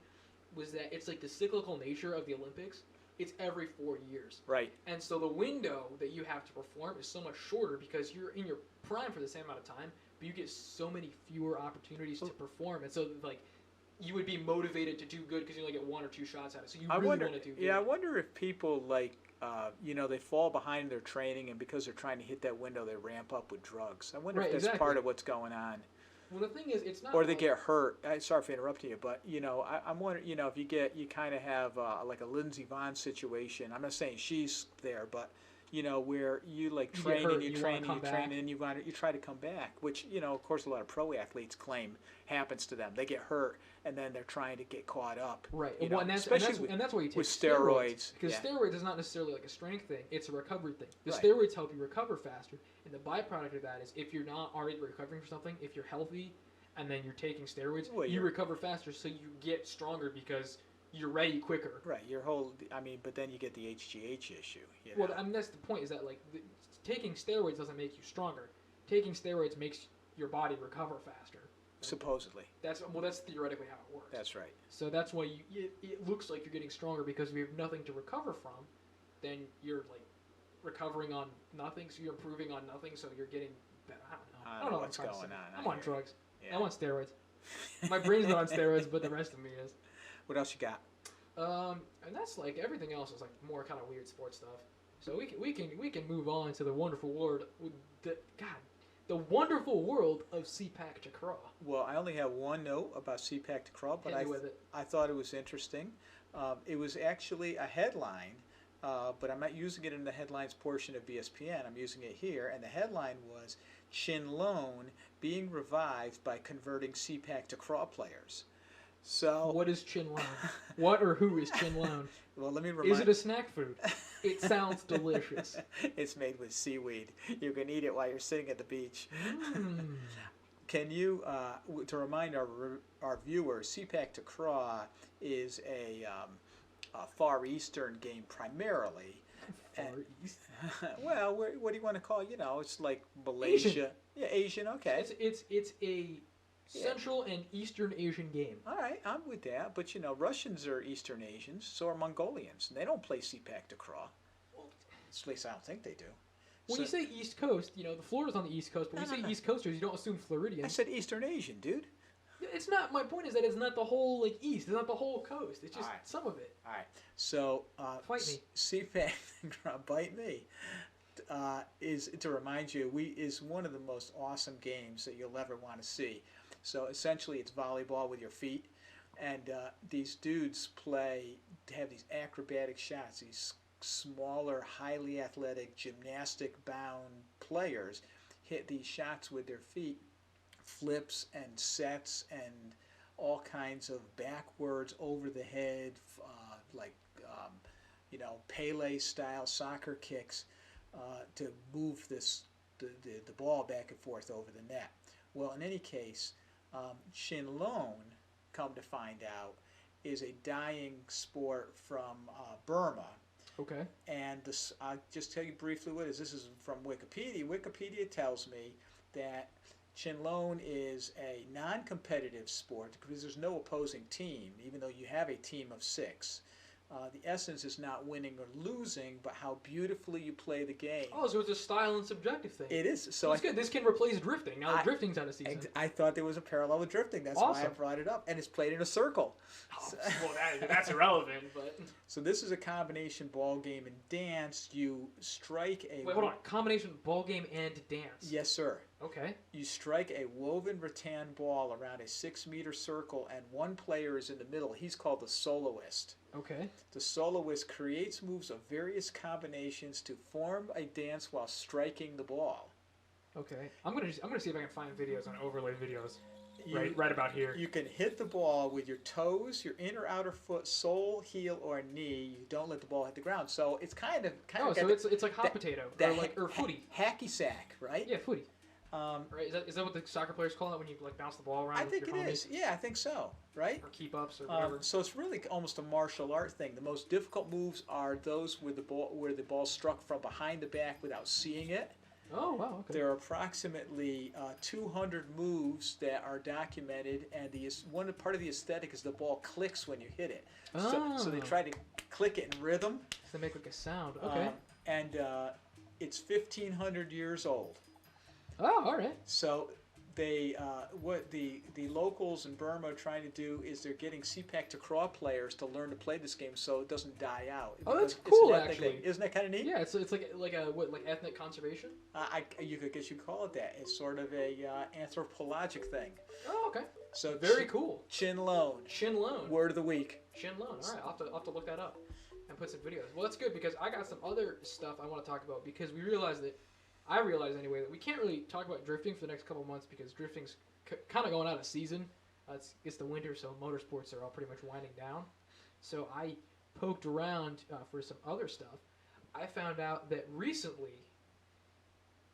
was that it's the cyclical nature of the Olympics. It's every 4 years. Right. And so the window that you have to perform is so much shorter because you're in your prime for the same amount of time. But you get so many fewer opportunities to perform, and so you would be motivated to do good because you only get 1 or 2 shots at it. So you really want to do good. Yeah, I wonder if people they fall behind their training, and because they're trying to hit that window, they ramp up with drugs. I wonder if that's part of what's going on. Well, the thing is, it's not. Or they get hurt. Sorry for interrupting you, but I'm wondering, if you kind of have like a Lindsey Vonn situation. I'm not saying she's there, but. Where you train and you train and you try to come back, which of course a lot of pro athletes claim happens to them. They get hurt and then they're trying to get caught up. Right. And that's why you take with steroids. Because steroids is not necessarily a strength thing; it's a recovery thing. The right. steroids help you recover faster, and the byproduct of that is if you're not already recovering for something, if you're healthy, and then you're taking steroids, you recover faster, so you get stronger because you're ready quicker. Right. But then you get the HGH issue. Well, I mean, that's the point. Is that like taking steroids doesn't make you stronger. Taking steroids makes your body recover faster. Supposedly. That's theoretically how it works. That's right. So that's why it looks like you're getting stronger, because if you have nothing to recover from, then you're like recovering on nothing, so you're improving on nothing, so you're getting better. I don't know what's going on. I'm on drugs. Yeah. I'm on steroids. My brain's not on steroids, but the rest of me is. What else you got? And that's like everything else is like more kind of weird sports stuff. So we can move on to the wonderful world. The wonderful world of Speak Tekraw. Well, I only have one note about Speak Tekraw, but I thought it was interesting. It was actually a headline, but I'm not using it in the headlines portion of BSPN. I'm using it here, and the headline was Chinlone being revived by converting Speak Tekraw players. So what is Chinlone? What or who is Chinlone? Well, let me remind. Is it a snack food? It sounds delicious. It's made with seaweed. You can eat it while you're sitting at the beach. Mm. Can you, to remind our viewers, Speak Tekraw is a Far Eastern game primarily. Far East? Well, what do you want to call it? You know, it's like Malaysia. Asian. Yeah, Asian, okay. It's a Central and Eastern Asian game. All right, I'm with that. But, you know, Russians are Eastern Asians, so are Mongolians. And they don't play Speak Tekraw. At least I don't think they do. When you say East Coast, you know, the Florida's on the East Coast, but when you say East Coasters, you don't assume Floridians. I said Eastern Asian, dude. It's not, my point is that it's not the whole, like, East. It's not the whole coast. It's just some of it. All right. So, Fight me. Speak Tekraw, bite me. Is to remind you, is one of the most awesome games that you'll ever want to see. So essentially, it's volleyball with your feet, and these dudes have these acrobatic shots. These smaller, highly athletic, gymnastic-bound players hit these shots with their feet, flips and sets and all kinds of backwards, over the head, Pele-style soccer kicks to move the ball back and forth over the net. Well, in any case, Chinlone, come to find out, is a dying sport from Burma. Okay. And I'll just tell you briefly what it is. This is from Wikipedia. Wikipedia tells me that Chinlone is a non-competitive sport because there's no opposing team, even though you have a team of 6. The essence is not winning or losing, but how beautifully you play the game. Oh, so it's a style and subjective thing. It is. So it's good. This can replace drifting. Now drifting's out of season. I thought there was a parallel with drifting. That's awesome. why I brought it up. And it's played in a circle. Oh, well, that's irrelevant. But so this is a combination ball game and dance. You strike a... Wait, hold on. Combination ball game and dance. Yes, sir. Okay. You strike a woven rattan ball around a 6-meter circle, and one player is in the middle. He's called the soloist. Okay. The soloist creates moves of various combinations to form a dance while striking the ball. Okay. I'm gonna see if I can find videos on overlay videos. Right about here. You can hit the ball with your toes, your inner outer foot, sole, heel, or knee. You don't let the ball hit the ground. So it's kind of. So it's like hot potato or footy. Hacky sack, right? Yeah, footy. Right? Is that what the soccer players call it when you like bounce the ball around? I think it is. Yeah, I think so. Right? Or keep ups or whatever. So it's really almost a martial art thing. The most difficult moves are those where the ball struck from behind the back without seeing it. Oh wow! Okay. There are approximately 200 moves that are documented, and part of the aesthetic is the ball clicks when you hit it. Oh. So they try to click it in rhythm. So they make like a sound. Okay. And it's 1,500 years old. Oh, all right. So they what the locals in Burma are trying to do is they're getting Speak Tekraw players to learn to play this game so it doesn't die out. Oh, that's cool, actually. Thing. Isn't that kind of neat? Yeah, it's like ethnic conservation. You could call it that. It's sort of a anthropologic thing. Oh, okay. So very cool. Chinlone. Chinlone. Word of the week. Chinlone. All right, I'll have to look that up and put some videos. Well, that's good because I got some other stuff I want to talk about because I realized anyway that we can't really talk about drifting for the next couple of months because drifting's kind of going out of season. It's the winter, so motorsports are all pretty much winding down. So I poked around for some other stuff. I found out that recently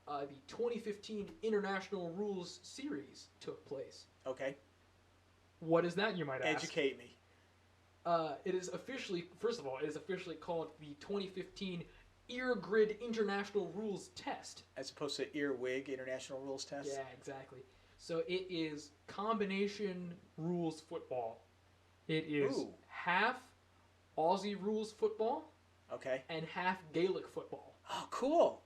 the 2015 International Rules Series took place. Okay. What is that, you might ask? Educate me. It is officially, first of all, it is officially called the 2015 Ear Grid International Rules Test. As opposed to Earwig International Rules Test? Yeah, exactly. So it is combination rules football. It is half Aussie rules football and half Gaelic football. Oh, cool.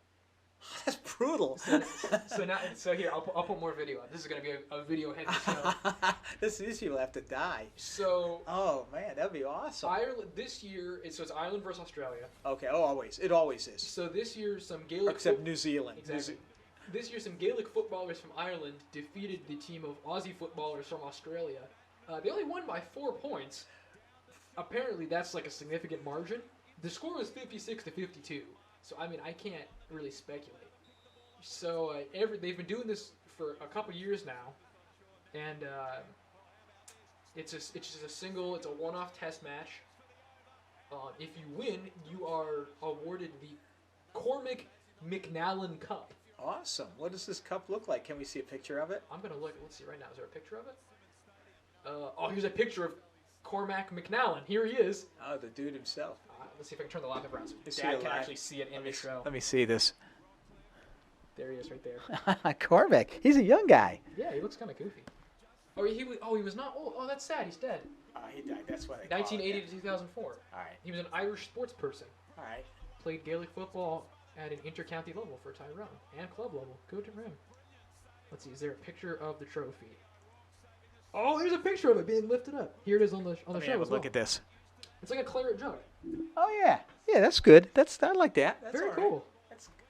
That's brutal. So here, I'll put more video up. This is going to be a video heavy show. These people have to die. So. Oh man, that'd be awesome. Ireland this year. It's Ireland versus Australia. Okay. Oh, always. It always is. So this year, some Gaelic. Except New Zealand. Exactly. This year, some Gaelic footballers from Ireland defeated the team of Aussie footballers from Australia. They only won by 4 points. Apparently, that's like a significant margin. The score was 56-52. So I mean, I can't really speculate. So they've been doing this for a couple years now, and it's just it's a one-off test match. If you win, you are awarded the Cormac McNallen Cup. Awesome. What does this cup look like? Can we see a picture of it? I'm gonna look. Let's see right now. Is there a picture of it? Here's a picture of Cormac McNallen. Here he is. Oh, the dude himself. Let's see if I can turn the laptop around so Dad can actually see it in the show. Let me see this. There he is, right there. Cormac. He's a young guy. Yeah, he looks kind of goofy. He was not old. Oh, that's sad. He's dead. He died. That's why they 1980 to 2004. All right. He was an Irish sports person. All right. Played Gaelic football at an inter-county level for Tyrone and club level. Go to Rim. Let's see. Is there a picture of the trophy? Oh, there's a picture of it being lifted up. Here it is on the show as well. Look at this. It's like a claret jug. Oh yeah, that's good. I like that. That's very cool.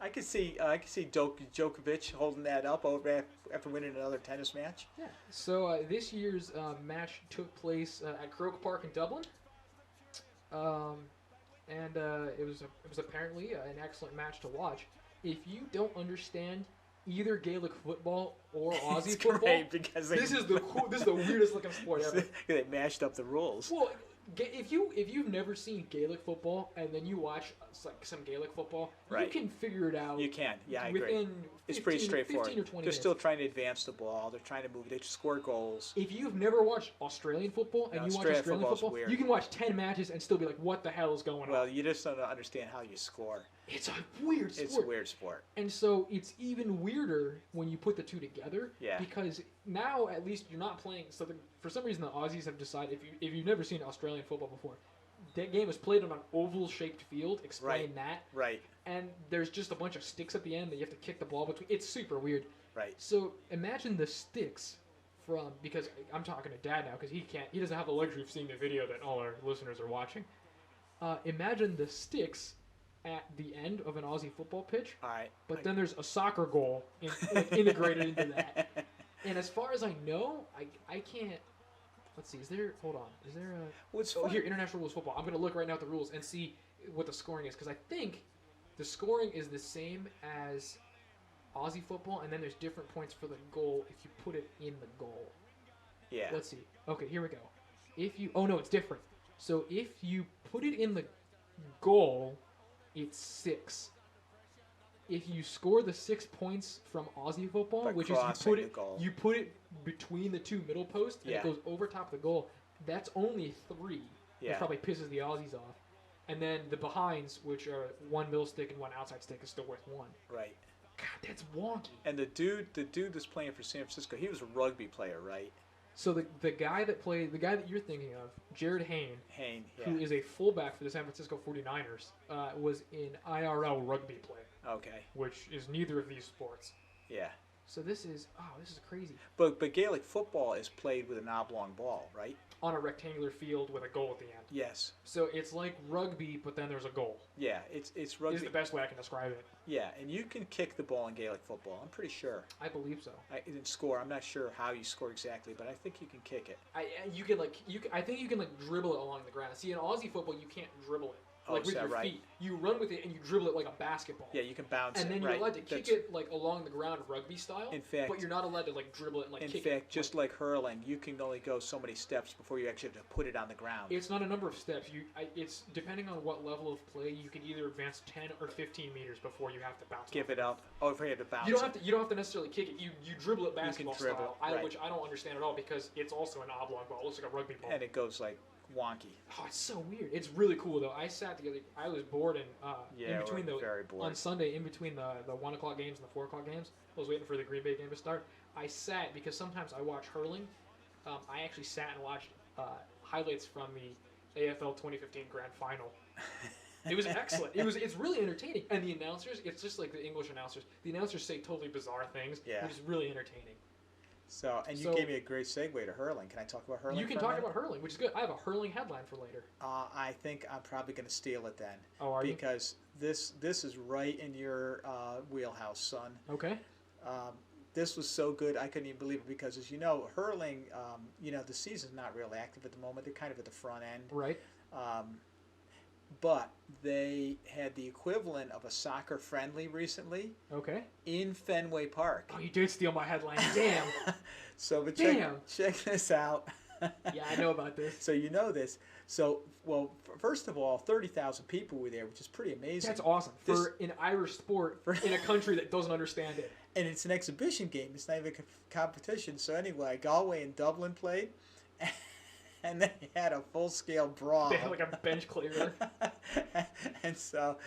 I can see Djokovic holding that up over after winning another tennis match. Yeah. So this year's match took place at Croke Park in Dublin, and it was apparently an excellent match to watch. If you don't understand either Gaelic football or Aussie football, because this is the weirdest looking sport ever. They mashed up the rules. Well, if you've never seen Gaelic football and then you watch some Gaelic football, you can figure it out. You can, yeah, I agree. It's 15, pretty straightforward. 15 or 20 They're minutes. still trying to advance the ball. They're trying to move. They score goals. If you've never watched Australian football and you watch Australian football, you can watch 10 matches and still be like, "What the hell is going on?" Well, you just don't understand how you score. It's a weird sport. It's a weird sport. And so it's even weirder when you put the two together. Yeah. Because now at least you're not playing. So for some reason the Aussies have decided if you've never seen Australian football before, that game is played on an oval-shaped field. Explain that. Right. And there's just a bunch of sticks at the end that you have to kick the ball between. It's super weird. Right. So imagine the sticks because I'm talking to Dad now because he doesn't have the luxury of seeing the video that all our listeners are watching. Imagine the sticks at the end of an Aussie football pitch. All right. But then there's a soccer goal integrated into that. And as far as I know, I can't. Let's see. Is there a... here, international rules football. I'm going to look right now at the rules and see what the scoring is. Because I think the scoring is the same as Aussie football. And then there's different points for the goal if you put it in the goal. Yeah. Let's see. Okay, here we go. Oh, no, it's different. So if you put it in the goal, it's 6. If you score the 6 points from Aussie football, which is you put it between the two middle posts and it goes over top the goal, that's only 3. Yeah. Which probably pisses the Aussies off. And then the behinds, which are 1 middle stick and 1 outside stick, is still worth 1. Right. God, that's wonky. And the dude that's playing for San Francisco, he was a rugby player, right? So the guy that you're thinking of, Jared Hayne, who is a fullback for the San Francisco 49ers, was an IRL rugby player. Okay. Which is neither of these sports. Yeah. So this is crazy. But Gaelic football is played with an oblong ball, right? On a rectangular field with a goal at the end. Yes. So it's like rugby, but then there's a goal. Yeah, it's rugby. Is the best way I can describe it. Yeah, and you can kick the ball in Gaelic football. I'm pretty sure. I believe so. I didn't score. I'm not sure how you score exactly, but I think you can kick it. I think you can dribble it along the ground. See, in Aussie football, you can't dribble it. With your feet. You run with it and you dribble it like a basketball. Yeah, you can bounce and it. And then you're allowed to kick it along the ground rugby style. In fact, but you're not allowed to dribble it and kick it. In fact, just like hurling, you can only go so many steps before you actually have to put it on the ground. It's not a number of steps. It's depending on what level of play, you can either advance 10 or 15 meters before you have to bounce. Give it up. Oh, if you have to bounce. You don't have to necessarily kick it. You dribble it basketball style, which I don't understand at all because it's also an oblong ball. It looks like a rugby ball. And it goes wonky. Oh, it's so weird. It's really cool though. I sat together. I was bored and in between very bored. on Sunday, in between the 1 o'clock games and the 4 o'clock games. I was waiting for the Green Bay game to start. I sat because sometimes I watch hurling. I actually sat and watched highlights from the AFL 2015 Grand Final. It was excellent. It's really entertaining, and the announcers. It's just like the English announcers. The announcers say totally bizarre things, which is really entertaining. So you gave me a great segue to hurling. Can I talk about hurling? You can talk about hurling, which is good. I have a hurling headline for later. I think I'm probably going to steal it then. Oh, are you? Because this is right in your wheelhouse, son. Okay. This was so good I couldn't even believe it because, as you know, hurling, the season's not real active at the moment. They're kind of at the front end. Right. But they had the equivalent of a soccer friendly recently. Okay. In Fenway Park. Oh, you did steal my headline. Damn. But check this out. Yeah, I know about this. So you know this. So, well, first of all, 30,000 people were there, which is pretty amazing. That's awesome. For an Irish sport in a country that doesn't understand it. And it's an exhibition game. It's not even a competition. So anyway, Galway and Dublin played. And they had a full-scale brawl. They had like a bench clearer. And so...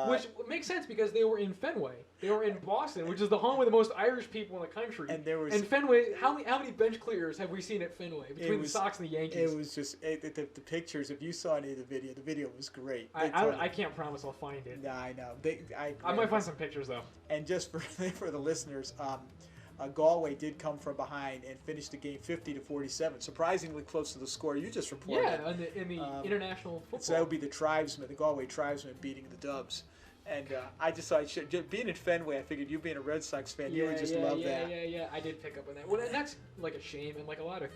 which makes sense because they were in Fenway. They were in Boston, which is the home of the most Irish people in the country. And Fenway, how many bench clearers have we seen at Fenway between the Sox and the Yankees? It was just... the pictures, if you saw any of the video was great. I can't promise I'll find it. No, I know. I might find some pictures, though. And just for the listeners... Galway did come from behind and finished the game 50-47, surprisingly close to the score you just reported. Yeah, in the international football. So that would be the Galway Tribesmen beating the Dubs. And I just thought, being in Fenway, I figured you being a Red Sox fan, you would just love that. Yeah, I did pick up on that. Well, and that's like a shame, and like a lot of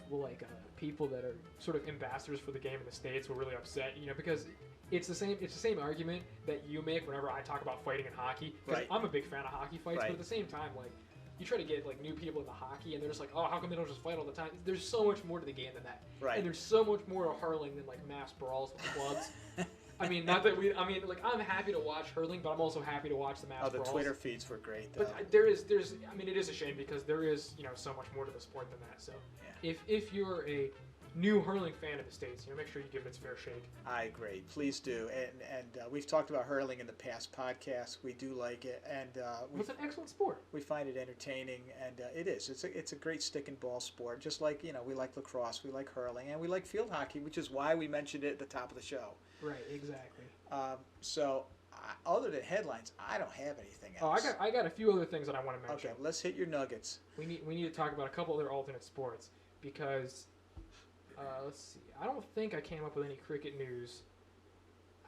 people that are sort of ambassadors for the game in the States were really upset, because it's the same argument that you make whenever I talk about fighting in hockey. Because I'm a big fan of hockey fights, but at the same time, like, you try to get like new people into hockey, and they're just like, oh, how come they don't just fight all the time? There's so much more to the game than that, and there's so much more to hurling than like mass brawls with clubs. I mean, I'm happy to watch hurling, but I'm also happy to watch the mass brawls. The Twitter feeds were great, though. But it is a shame because there is so much more to the sport than that. So if you're a new hurling fan of the States, make sure you give it its fair shake. I agree. Please do. And we've talked about hurling in the past podcasts. We do like it, and it's an excellent sport. We find it entertaining, and it is. It's a great stick and ball sport. Just like we like lacrosse, we like hurling, and we like field hockey, which is why we mentioned it at the top of the show. Right. Exactly. Other than headlines, I don't have anything else. Oh, I got a few other things that I want to mention. Okay, let's hit your nuggets. We need to talk about a couple other alternate sports because. Let's see. I don't think I came up with any cricket news.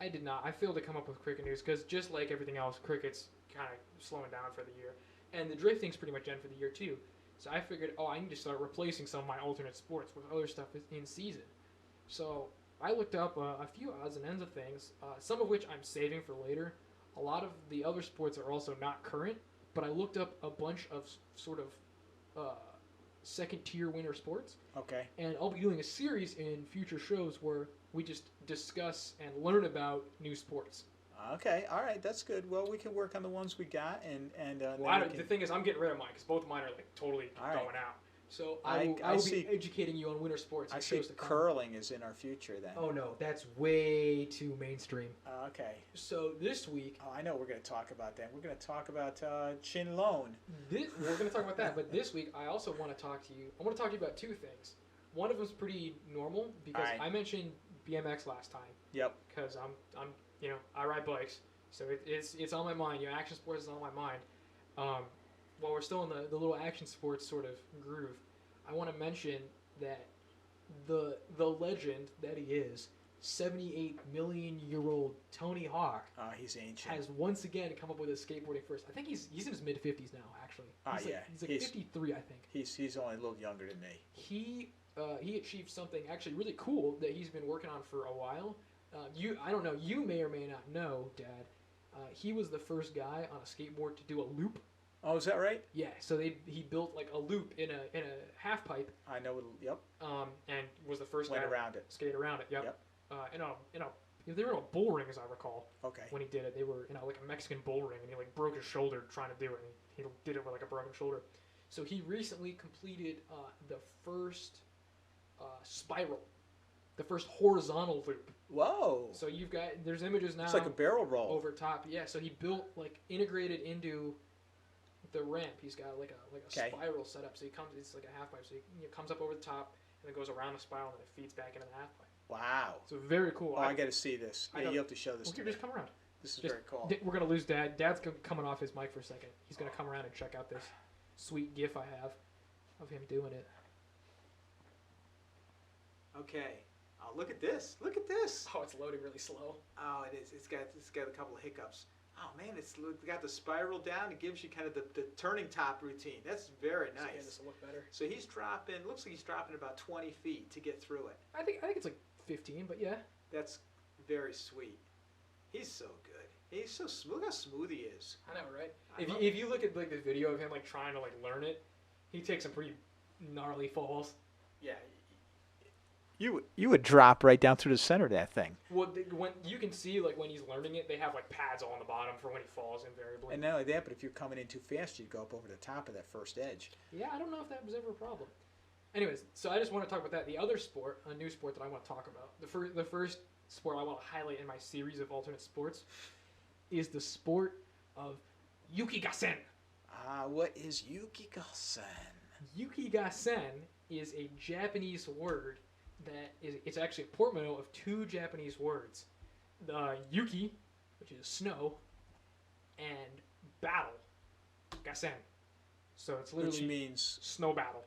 I did not. I failed to come up with cricket news because just like everything else, cricket's kind of slowing down for the year. And the drifting's pretty much done for the year too. So I figured, I need to start replacing some of my alternate sports with other stuff in season. So I looked up a few odds and ends of things, some of which I'm saving for later. A lot of the other sports are also not current, but I looked up a bunch of sort of second-tier winter sports. Okay. And I'll be doing a series in future shows where we just discuss and learn about new sports. Okay, all right, that's good. Well, we can work on the ones we got, the thing is, I'm getting rid of mine because both of mine are like totally going out. So I will be educating you on winter sports. I see curling is in our future then. Oh no, that's way too mainstream. Okay. So this week. Oh, I know we're going to talk about that. We're going to talk about Chinlone. We're going to talk about that, but this week I also want to talk to you. I want to talk to you about two things. One of them is pretty normal because I mentioned BMX last time. Yep. Because I'm I ride bikes, so it's on my mind. Action sports is on my mind. While we're still in the little action sports sort of groove, I want to mention that the legend that he is, 78-million-year-old Tony Hawk, he's ancient, has once again come up with his skateboarding first. I think he's in his mid-50s now, actually. He's like 53, I think. He's only a little younger than me. He achieved something actually really cool that he's been working on for a while. I don't know, you may or may not know, Dad. He was the first guy on a skateboard to do a loop. Oh, is that right? Yeah. So he built like a loop in a half pipe. I know. Yep. And was the first guy around it. Skate around it. Yep. They were in a bull ring, as I recall. Okay. When he did it, they were like a Mexican bull ring, and he like broke his shoulder trying to do it. And he did it with like a broken shoulder. So he recently completed the first spiral the first horizontal loop. Whoa. So there's images now. It's like a barrel roll. Over top. Yeah, so he built, like, integrated into the ramp. He's got like a spiral set up. So it's like a half pipe. So he comes up over the top and then goes around the spiral and then it feeds back into the half pipe. Wow. So very cool. Oh, I got to see this. Yeah, you have to show this to me. Just come around. This is very cool. We're going to lose Dad. Dad's coming off his mic for a second. He's going to come around and check out this sweet GIF I have of him doing it. Okay. Oh, look at this. Look at this. Oh, it's loading really slow. Oh, it is. It's got a couple of hiccups. Oh, man, it's got the spiral down. It gives you kind of the turning top routine. That's very nice. Yeah, this will look better. So looks like he's dropping about 20 feet to get through it. I think it's like 15, but yeah. That's very sweet. He's so good. He's so smooth. Look how smooth he is. I know, right? If you look at like the video of him like trying to like learn it, he takes some pretty gnarly falls. Yeah. You would drop right down through the center of that thing. Well, when you can see like when he's learning it, they have like pads on the bottom for when he falls invariably. And not only that, but if you're coming in too fast, you'd go up over the top of that first edge. Yeah, I don't know if that was ever a problem. Anyways, so I just want to talk about that. The other sport, a new sport that I want to talk about, the first sport I want to highlight in my series of alternate sports is the sport of yukigassen. What is yukigassen? Yukigassen is a Japanese word it's actually a portmanteau of two Japanese words. The yuki, which is snow, and battle, gassen. So it's literally... Which means... Snow battle.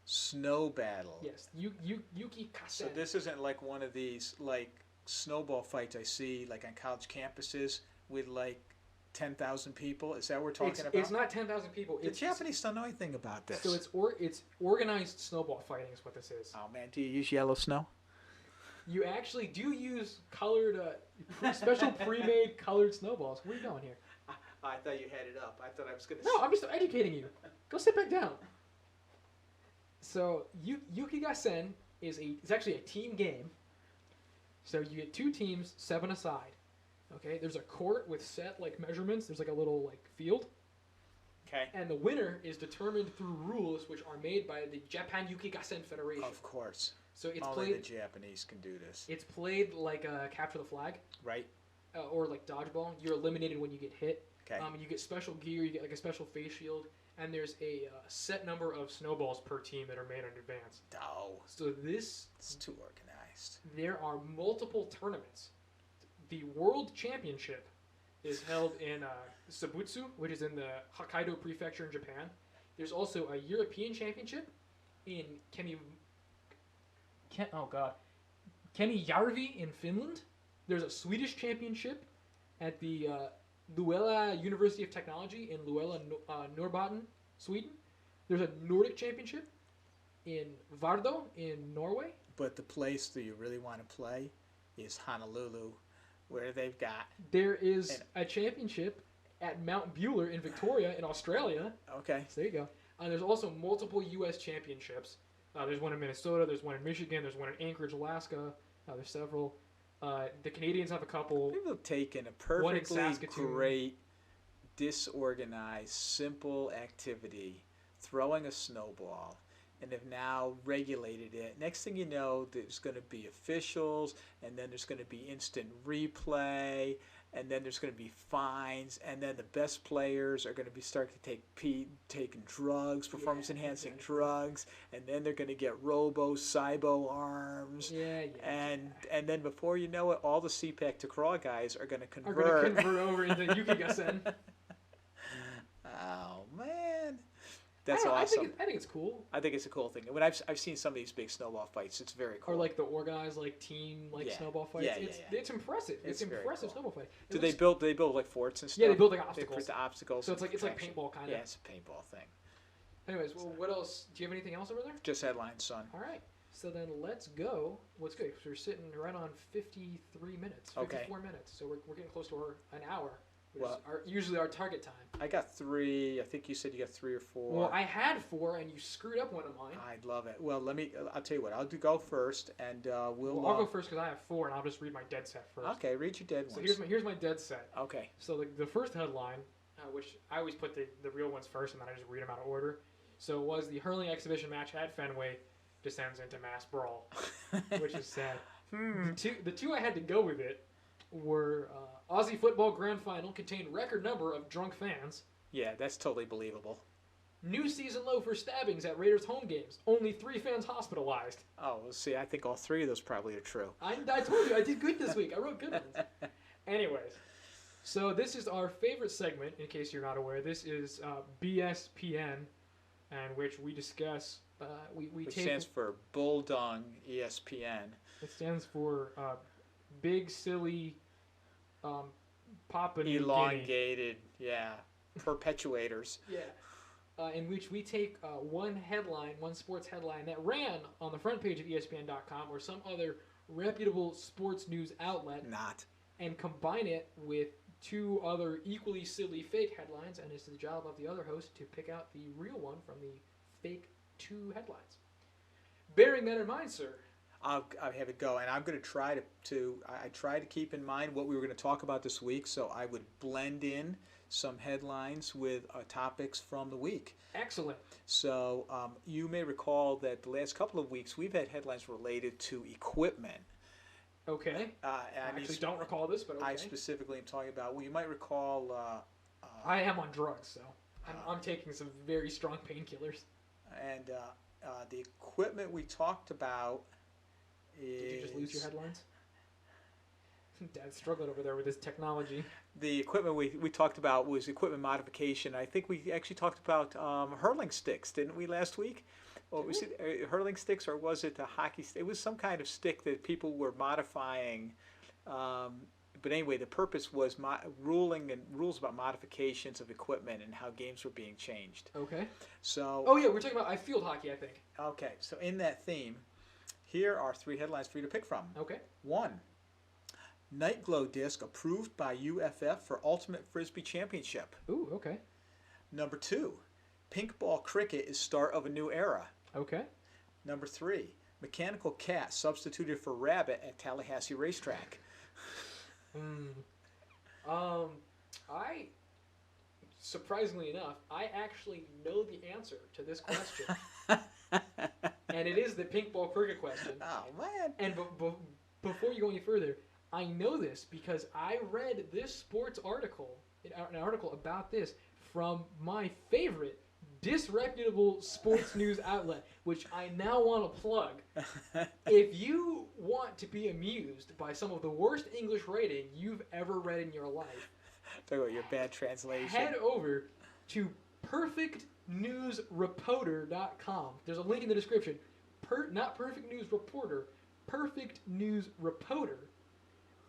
Snow battle. Yes, yukigassen. So this isn't like one of these like snowball fights I see like on college campuses with like 10,000 people. Is that what we're talking about? It's not 10,000 people. The Japanese don't know anything about this. So it's organized snowball fighting is what this is. Oh man, do you use yellow snow? You actually do use colored, special pre-made colored snowballs. Where are you going here? I thought you had it up. I thought I was going to... No, I'm just educating you. Go sit back down. So yukigassen it's actually a team game. So you get two teams, 7 aside. Okay, there's a court with set like measurements. There's like a little like field. Okay. And the winner is determined through rules which are made by the Japan Yukigassen Federation. Of course. So it's Only played. the Japanese can do this. It's played like capture the flag. Right. Or like dodgeball. You're eliminated when you get hit. Okay. You get special gear. You get like a special face shield. And there's a set number of snowballs per team that are made in advance. Oh. So it's too organized. There are multiple tournaments. The World Championship is held in Sabutsu, which is in the Hokkaido Prefecture in Japan. There's also a European Championship in Kemijärvi in Finland. There's a Swedish Championship at the Luleå University of Technology in Luleå, Norrbotten, Sweden. There's a Nordic Championship in Vardø in Norway. But the place that you really want to play is Honolulu, where they've got... There is a championship at Mount Buller in Victoria in Australia. Okay. So there you go. There's also multiple U.S. championships. There's one in Minnesota. There's one in Michigan. There's one in Anchorage, Alaska. There's several. The Canadians have a couple. People have taken a perfectly great, disorganized, simple activity, throwing a snowball, and have now regulated it. Next thing you know, there's going to be officials, and then there's going to be instant replay, and then there's going to be fines, and then the best players are going to be starting to taking drugs, performance-enhancing drugs, and then they're going to get cybo arms. And then before you know it, all the Speak Tekraw guys are going to convert. Over into yukigassen. Oh, man. That's awesome. I think it's cool. I think it's a cool thing. When I've seen some of these big snowball fights, it's very cool. Or like the organized like team snowball fights. It's impressive. It's impressive cool. Snowball fight. Do they build like forts and stuff? Yeah, they build like obstacles. They put the obstacles. So it's like paintball kind of. Yeah, it's a paintball thing. Anyways, well, what else? Do you have anything else over there? Just headlines, son. All right. So then let's go. What's good? We're sitting right on 53 minutes. 54 minutes. So we're getting close to an hour. Well, usually our target time. I got 3. I think you said you got 3 or 4. Well, I had 4, and you screwed up one of mine. I love it. Well, I'll tell you what. I'll go first, and I'll go first because I have 4, and I'll just read my dead set first. Okay, read your dead ones. So here's my dead set. Okay. So the first headline, which I always put the real ones first, and then I just read them out of order. So it was the hurling exhibition match at Fenway descends into mass brawl, which is sad. The two I had to go with it were Aussie football grand final contained record number of drunk fans. Yeah, that's totally believable. New season low for stabbings at Raiders home games. Only 3 fans hospitalized. Oh, well, see, I think all 3 of those probably are true. I told you, I did good this week. I wrote good ones. Anyways, so this is our favorite segment, in case you're not aware. This is BSPN, and which we discuss... Which stands for Bulldog ESPN. It stands for Big Silly Papa New Elongated, yeah. Perpetuators. Yeah. In which we take one sports headline that ran on the front page of ESPN.com or some other reputable sports news outlet, and combine it with 2 other equally silly fake headlines, and it's the job of the other host to pick out the real one from the fake 2 headlines. Bearing that in mind, sir, I'll have it go, and I'm going to try I try to keep in mind what we were going to talk about this week, so I would blend in some headlines with topics from the week. Excellent. So you may recall that the last couple of weeks we've had headlines related to equipment. Okay. I actually don't recall this, but okay. I specifically am talking about, well, you might recall... I am on drugs, so I'm taking some very strong painkillers. And the equipment we talked about is... Did you just lose your headlines? Dad's struggling over there with his technology. The equipment we talked about was equipment modification. I think we actually talked about hurling sticks, didn't we, last week? Or was it hurling sticks, or was it a hockey stick? It was some kind of stick that people were modifying. But anyway, the purpose was rules about modifications of equipment and how games were being changed. Okay. So. Oh yeah, we're talking about field hockey, I think. Okay, so in that theme, here are 3 headlines for you to pick from. Okay. 1. Night Glow disc approved by UFF for Ultimate Frisbee Championship. Ooh, okay. Number 2, pink ball cricket is start of a new era. Okay. Number 3, mechanical cat substituted for rabbit at Tallahassee racetrack. I, surprisingly enough, I actually know the answer to this question. And it is the pink ball cricket question. Oh, man. And before you go any further, I know this because I read this sports article, an article about this from my favorite disreputable sports news outlet, which I now want to plug. If you want to be amused by some of the worst English writing you've ever read in your life, talk about your bad translation. Head over to perfectnewsreporter.com. There's a link in the description. Not Perfect News Reporter, Perfect News Reporter.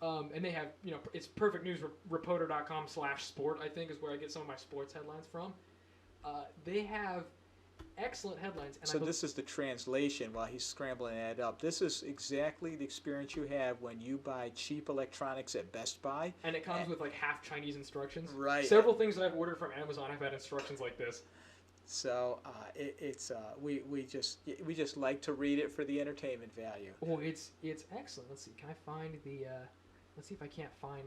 And they have, it's perfectnewsreporter.com/sport, I think, is where I get some of my sports headlines from. They have excellent headlines. And so this is the translation while he's scrambling that up. This is exactly the experience you have when you buy cheap electronics at Best Buy. And it comes with like half Chinese instructions. Right. Several things that I've ordered from Amazon have had instructions like this. So we just like to read it for the entertainment value. Oh, it's excellent. Let's see. Can I find the? Let's see if I can't find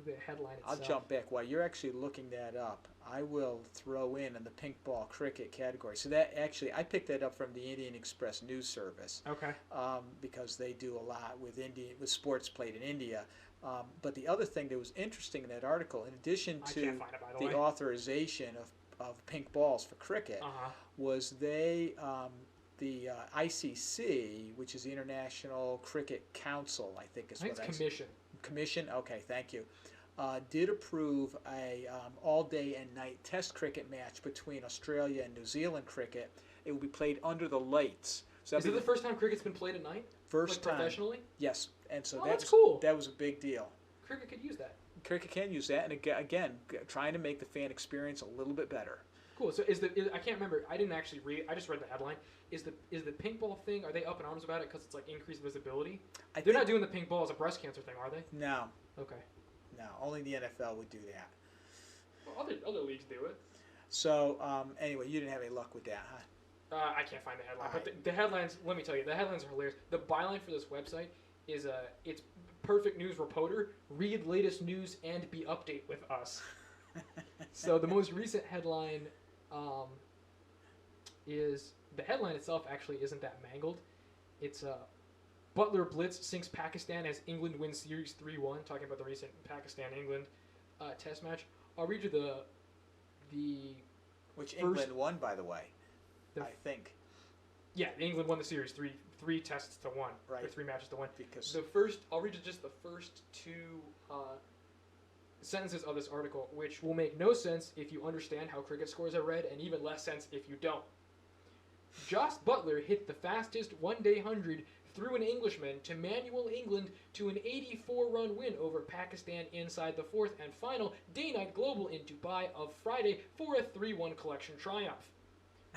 the headline itself. I'll jump back while you're actually looking that up. I will throw in the pink ball cricket category. So that actually, I picked that up from the Indian Express News Service. Okay. Because they do a lot with sports played in India. But the other thing that was interesting in that article, in addition to the authorization of pink balls for cricket, was the ICC, which is the International Cricket Council, I think is what it's commission. Commission, okay, thank you. Did approve a all-day and night test cricket match between Australia and New Zealand cricket. It will be played under the lights. So is it the first time cricket's been played at night? First time. Professionally? Yes, and so that's cool. That was a big deal. Cricket could use that. Cricket can use that, and again, trying to make the fan experience a little bit better. Cool. So I can't remember. I didn't actually read. I just read the headline. Is the pink ball thing? Are they up in arms about it because it's like increased visibility? They're not doing the pink ball as a breast cancer thing, are they? No. Okay. No, only the NFL would do that. Well, other leagues do it. So anyway, you didn't have any luck with that, huh? I can't find the headline, but the headlines. Let me tell you, the headlines are hilarious. The byline for this website is it's Perfect News Reporter. Read latest news and be update with us. So the most recent headline is the headline itself actually isn't that mangled. It's Butler blitz sinks Pakistan as England wins Series 3-1. Talking about the recent Pakistan-England test match. I'll read you the Which first, England won, by the way, the, I think. Yeah, England won the series three tests to 1. Right. Or 3 matches to 1. Because I'll read you just the first 2 sentences of this article, which will make no sense if you understand how cricket scores are read, and even less sense if you don't. Joss Butler hit the fastest one-day 100 through an Englishman to manual England to an 84-run win over Pakistan inside the 4th and final day-night global in Dubai of Friday for a 3-1 collection triumph.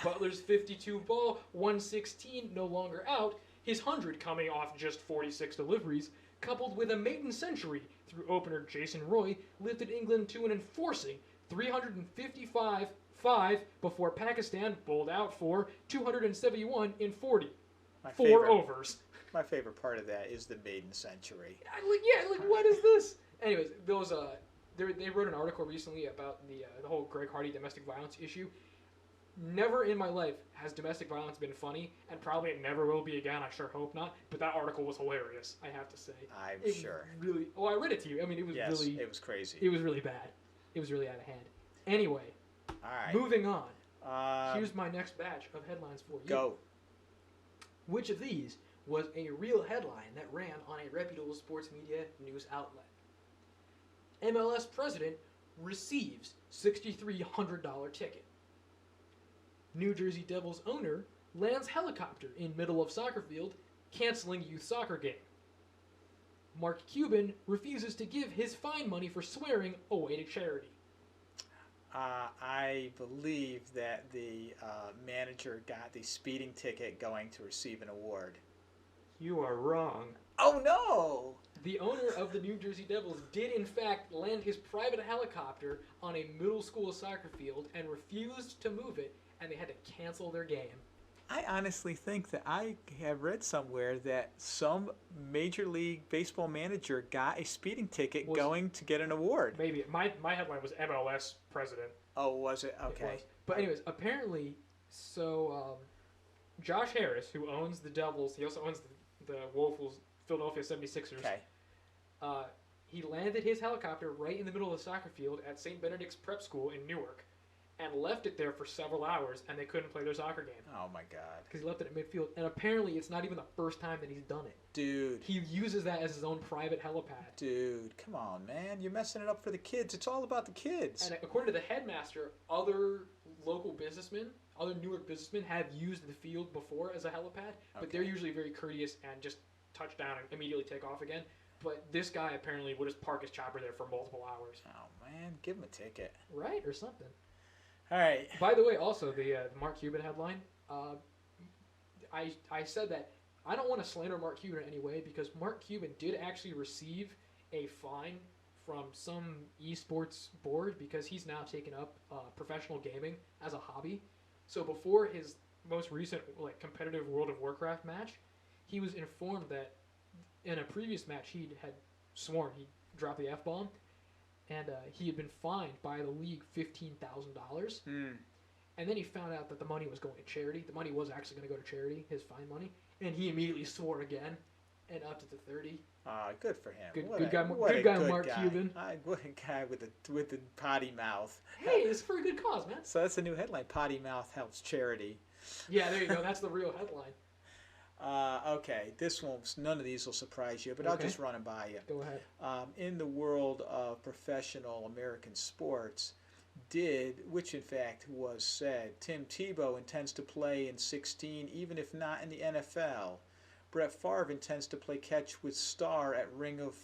Butler's 52-ball, 116 no longer out, his 100 coming off just 46 deliveries, coupled with a maiden century through opener Jason Roy, lifted England to an enforcing 355-5 before Pakistan bowled out for 271 in 40. Four overs. My favorite part of that is the maiden century. What is this? Anyways, they wrote an article recently about the whole Greg Hardy domestic violence issue. Never in my life has domestic violence been funny, and probably it never will be again. I sure hope not. But that article was hilarious, I have to say. I'm sure. Really. Oh, I read it to you. I mean, it was really. It was crazy. It was really bad. It was really out of hand. Anyway. All right. Moving on. Here's my next batch of headlines for you. Go. Which of these was a real headline that ran on a reputable sports media news outlet? MLS president receives $6,300 ticket. New Jersey Devils owner lands helicopter in middle of soccer field, canceling youth soccer game. Mark Cuban refuses to give his fine money for swearing away to charity. I believe that the manager got the speeding ticket going to receive an award. You are wrong. Oh, no! The owner of the New Jersey Devils did, in fact, land his private helicopter on a middle school soccer field and refused to move it, and they had to cancel their game. I honestly think that I have read somewhere that some Major League Baseball manager got a speeding ticket going to get an award. Maybe. My headline was MLS president. Oh, was it? Okay. It was. But anyways, apparently, Josh Harris, who owns the Devils, he also owns the woeful Philadelphia 76ers. Okay. He landed his helicopter right in the middle of the soccer field at St. Benedict's Prep School in Newark, and left it there for several hours, and they couldn't play their soccer game. Oh, my God. Because he left it at midfield. And apparently it's not even the first time that he's done it. Dude. He uses that as his own private helipad. Dude, come on, man. You're messing it up for the kids. It's all about the kids. And according to the headmaster, other local businessmen, other Newark businessmen have used the field before as a helipad, but they're usually very courteous and just touch down and immediately take off again. But this guy apparently would just park his chopper there for multiple hours. Oh, man. Give him a ticket. Right? Or something. All right. By the way, also, the Mark Cuban headline, I said that I don't want to slander Mark Cuban in any way because Mark Cuban did actually receive a fine from some esports board because he's now taken up professional gaming as a hobby. So before his most recent competitive World of Warcraft match, he was informed that in a previous match he had sworn he dropped the F-bomb. And he had been fined by the league $15,000. And then he found out that the money was going to charity. The money was actually going to go to charity, his fine money. And he immediately swore again and upped it to 30. Good for him. Good guy, Mark Cuban. What a guy with the potty mouth. Hey, it's for a good cause, man. So that's the new headline. Potty mouth helps charity. Yeah, there you go. That's the real headline. Okay, none of these will surprise you, but I'll just run them by you. Go ahead. In the world of professional American sports, which in fact was said, Tim Tebow intends to play in 16, even if not in the NFL. Brett Favre intends to play catch with Star at Ring of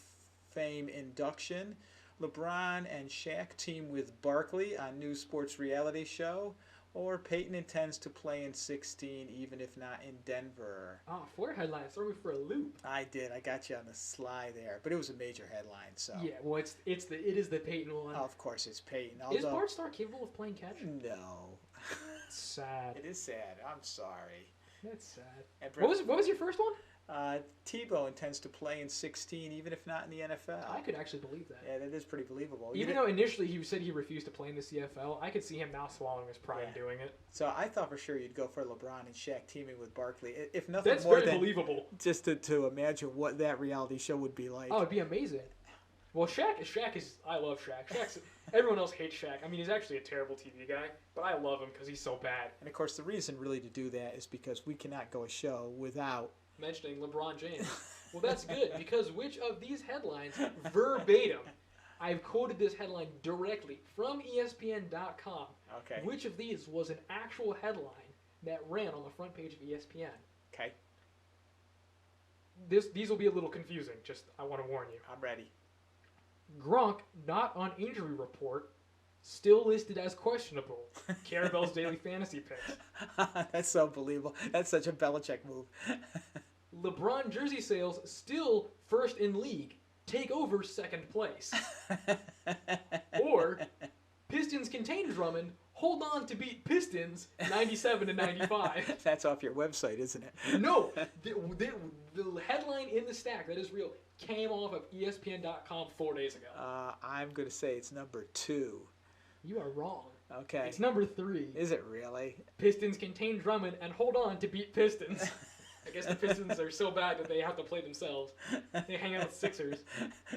Fame induction. LeBron and Shaq team with Barkley on new sports reality show. Or Peyton intends to play in 16, even if not in Denver. Oh, 4 headlines. Throw me for a loop. I did. I got you on the sly there, but it was a major headline. So yeah, well, it is the Peyton one. Of course, it's Peyton. Is Bart Starr capable of playing catch? No. Sad. It is sad. I'm sorry. That's sad. And What was your first one? Tebow intends to play in 16, even if not in the NFL. I could actually believe that. Yeah, that is pretty believable. Even though initially he said he refused to play in the CFL, I could see him now swallowing his pride doing it. So I thought for sure you'd go for LeBron and Shaq teaming with Barkley. If nothing That's more very than believable. just to imagine what that reality show would be like. Oh, it'd be amazing. Well, Shaq is. I love Shaq. Everyone else hates Shaq. I mean, he's actually a terrible TV guy, but I love him because he's so bad. And of course, the reason really to do that is because we cannot go a show without mentioning LeBron James. Well, that's good, because which of these headlines, verbatim, I've quoted this headline directly from ESPN.com. Okay. Which of these was an actual headline that ran on the front page of ESPN? Okay. These will be a little confusing, just I want to warn you. I'm ready. Gronk, not on injury report, still listed as questionable. Carabelle's daily fantasy picks. That's so believable. That's such a Belichick move. LeBron jersey sales still first in league. Take over second place. Or Pistons contain Drummond. Hold on to beat Pistons 97-95. That's off your website, isn't it? No, the headline in the stack that is real came off of ESPN.com 4 days ago. I'm going to say it's number 2. You are wrong. Okay. It's number 3. Is it really? Pistons contain Drummond and hold on to beat Pistons. I guess the Pistons are so bad that they have to play themselves. They hang out with Sixers.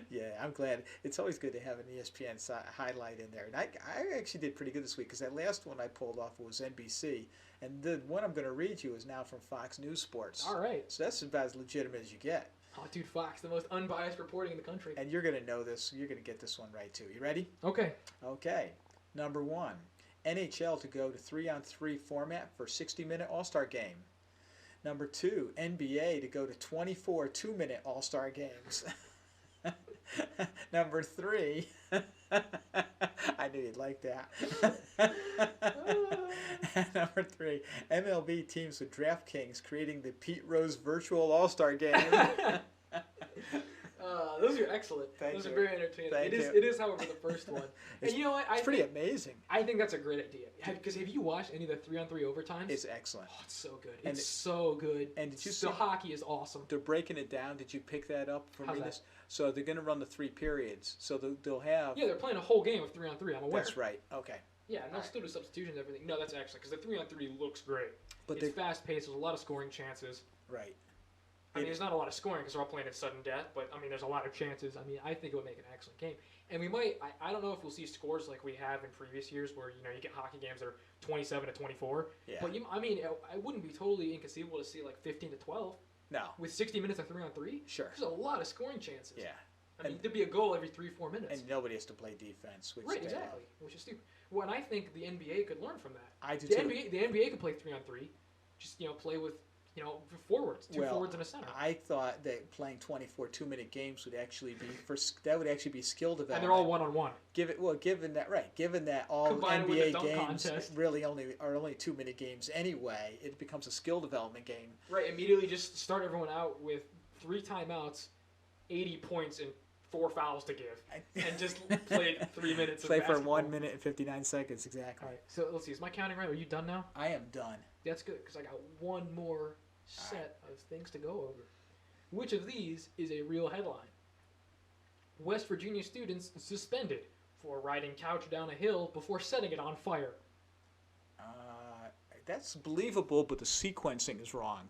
Yeah, I'm glad. It's always good to have an ESPN highlight in there. And I actually did pretty good this week because that last one I pulled off was NBC. And the one I'm going to read you is now from Fox News Sports. All right. So that's about as legitimate as you get. Oh, dude, Fox, the most unbiased reporting in the country. And you're going to know this. You're going to get this one right, too. You ready? Okay. Okay. Number 1, NHL to go to 3-on-3 format for 60-minute All-Star game. Number 2, NBA to go to 24 2-minute All-Star games. Number 3, I knew you'd like that. Number 3, MLB teams with DraftKings creating the Pete Rose virtual All-Star game. Those are excellent. Those are very entertaining. It is, however, the first one. And you know what? It's pretty amazing. I think that's a great idea. Because have you watched any of the 3-on-3 overtimes? It's excellent. Oh, it's so good. It's so good. And did you see the hockey is awesome. They're breaking it down. Did you pick that up from How's me? that? So they're going to run the 3 periods. So they'll have. Yeah, they're playing a whole game of 3-on-3. I'm aware. That's right. Okay. Yeah, and they'll still do substitutions and everything. No, that's excellent because the 3-on-3 looks great. But it's fast paced. There's a lot of scoring chances. Right. I mean, there's not a lot of scoring because they're all playing at sudden death, but I mean, there's a lot of chances. I mean, I think it would make an excellent game. And we might, I don't know if we'll see scores like we have in previous years where, you know, you get hockey games that are 27-24. Yeah. But, I mean, I wouldn't be totally inconceivable to see like 15-12. No. With 60 minutes of 3-on-3. Sure. There's a lot of scoring chances. Yeah. I mean, there'd be a goal every 3-4 minutes. And nobody has to play defense. Which right, exactly. Which is stupid. Well, and I think the NBA could learn from that. I do the too. The NBA could play 3-on-3. Just, you know, play with, you know, forwards, two forwards and a center. I thought that playing 24 2-minute games would actually be skill development. And they're all 1-on-1. Given that all Combined NBA games contest. really only 2-minute games anyway, it becomes a skill development game. Right, immediately just start everyone out with 3 timeouts, 80 points, and 4 fouls to give, and just play 3 minutes. Play of for basketball. 1 minute and 59 seconds exactly. All right, so let's see. Is my counting right? Are you done now? I am done. That's good because I got one more set of things to go over. Which of these is a real headline? West Virginia students suspended for riding couch down a hill before setting it on fire. That's believable, but the sequencing is wrong.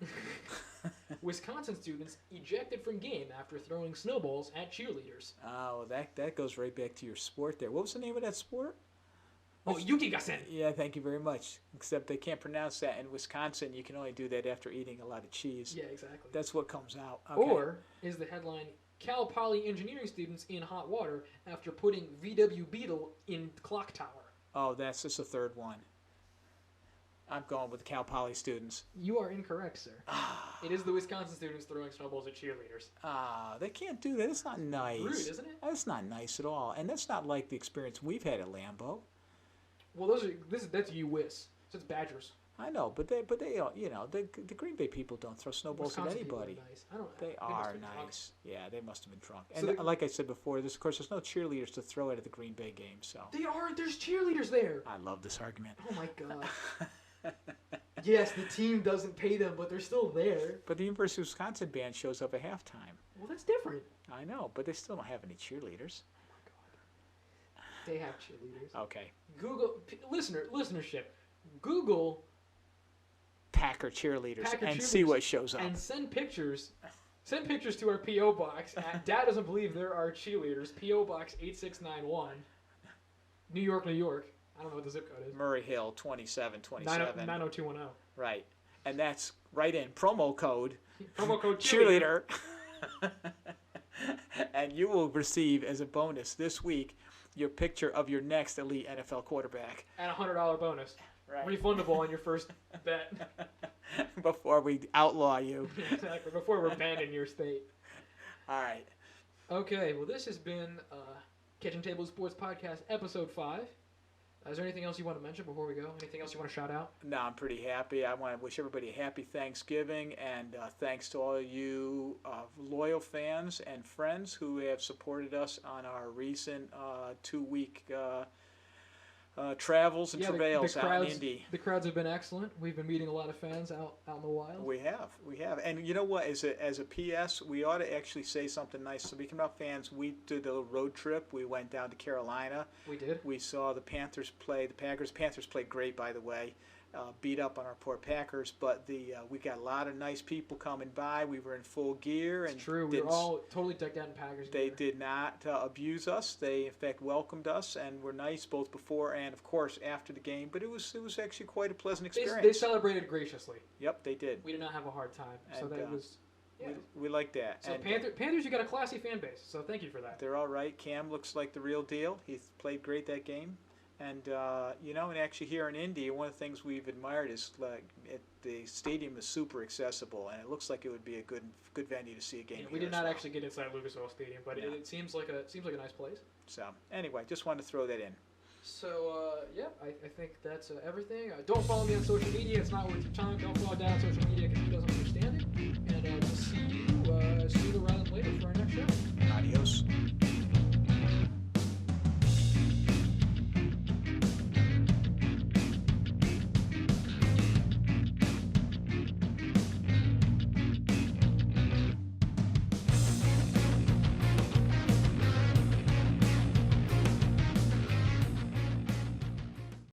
Wisconsin students ejected from game after throwing snowballs at cheerleaders. Oh, that goes right back to your sport there. What was the name of that sport? Oh, yukigassen. Yeah, thank you very much. Except they can't pronounce that in Wisconsin. You can only do that after eating a lot of cheese. Yeah, exactly. That's what comes out. Okay. Or is the headline, Cal Poly engineering students in hot water after putting VW Beetle in clock tower. Oh, that's just the third one. I'm going with the Cal Poly students. You are incorrect, sir. It is the Wisconsin students throwing snowballs at cheerleaders. They can't do that. It's not nice. Rude, isn't it? That's not nice at all. And that's not like the experience we've had at Lambeau. Well, that's UWIS. So it's Badgers. I know, but they you know, the Green Bay people don't throw snowballs at anybody. Nice. I don't. They are nice. Drunk. Yeah, they must have been drunk. So And like I said before, there's no cheerleaders to throw at the Green Bay game. So they aren't. There's cheerleaders there. I love this argument. Oh my god. Yes, the team doesn't pay them, but they're still there. But the University of Wisconsin band shows up at halftime. Well, that's different. I know, but they still don't have any cheerleaders. They have cheerleaders. Okay. Google listenership. Google Packer cheerleaders Packer and cheerleaders see what shows up. and send pictures. Send pictures to our P.O. box. Dad doesn't believe there are cheerleaders. P.O. Box 8691, New York, New York. I don't know what the zip code is. Murray Hill 2727. 90210. Right. And that's right in promo code cheerleader. And you will receive as a bonus this week your picture of your next elite NFL quarterback. And a $100 bonus. Right. Refundable on your first bet. Before we outlaw you. Exactly. Before we're banned in your state. All right. Okay. Well, this has been Kitchen Table Sports Podcast, Episode 5. Is there anything else you want to mention before we go? Anything else you want to shout out? No, I'm pretty happy. I want to wish everybody a happy Thanksgiving, and thanks to all of you loyal fans and friends who have supported us on our recent 2-week travels and travails out in Indy. The crowds have been excellent. We've been meeting a lot of fans out in the wild. We have. And you know what? As a PS, we ought to actually say something nice. Speaking about fans, we did a little road trip. We went down to Carolina. We did. We saw the Panthers play. The Packers. Panthers played great, by the way. Beat up on our poor Packers, but we got a lot of nice people coming by. We were in full gear. It's true. We were all totally decked out in Packers gear. They did not abuse us. They, in fact, welcomed us and were nice both before and, of course, after the game. But it was actually quite a pleasant experience. They celebrated graciously. Yep, they did. We did not have a hard time. So that was... Yeah. We like that. So and, Panthers, you got a classy fan base. So thank you for that. They're all right. Cam looks like the real deal. He played great that game. And, and actually here in Indy, one of the things we've admired is the stadium is super accessible, and it looks like it would be a good venue to see a game. Yeah, we did not actually get inside Lucas Oil Stadium, but it seems like a nice place. So, anyway, just wanted to throw that in. So, I think that's everything. Don't follow me on social media. It's not worth your time. Don't follow Dad on social media because he doesn't understand it.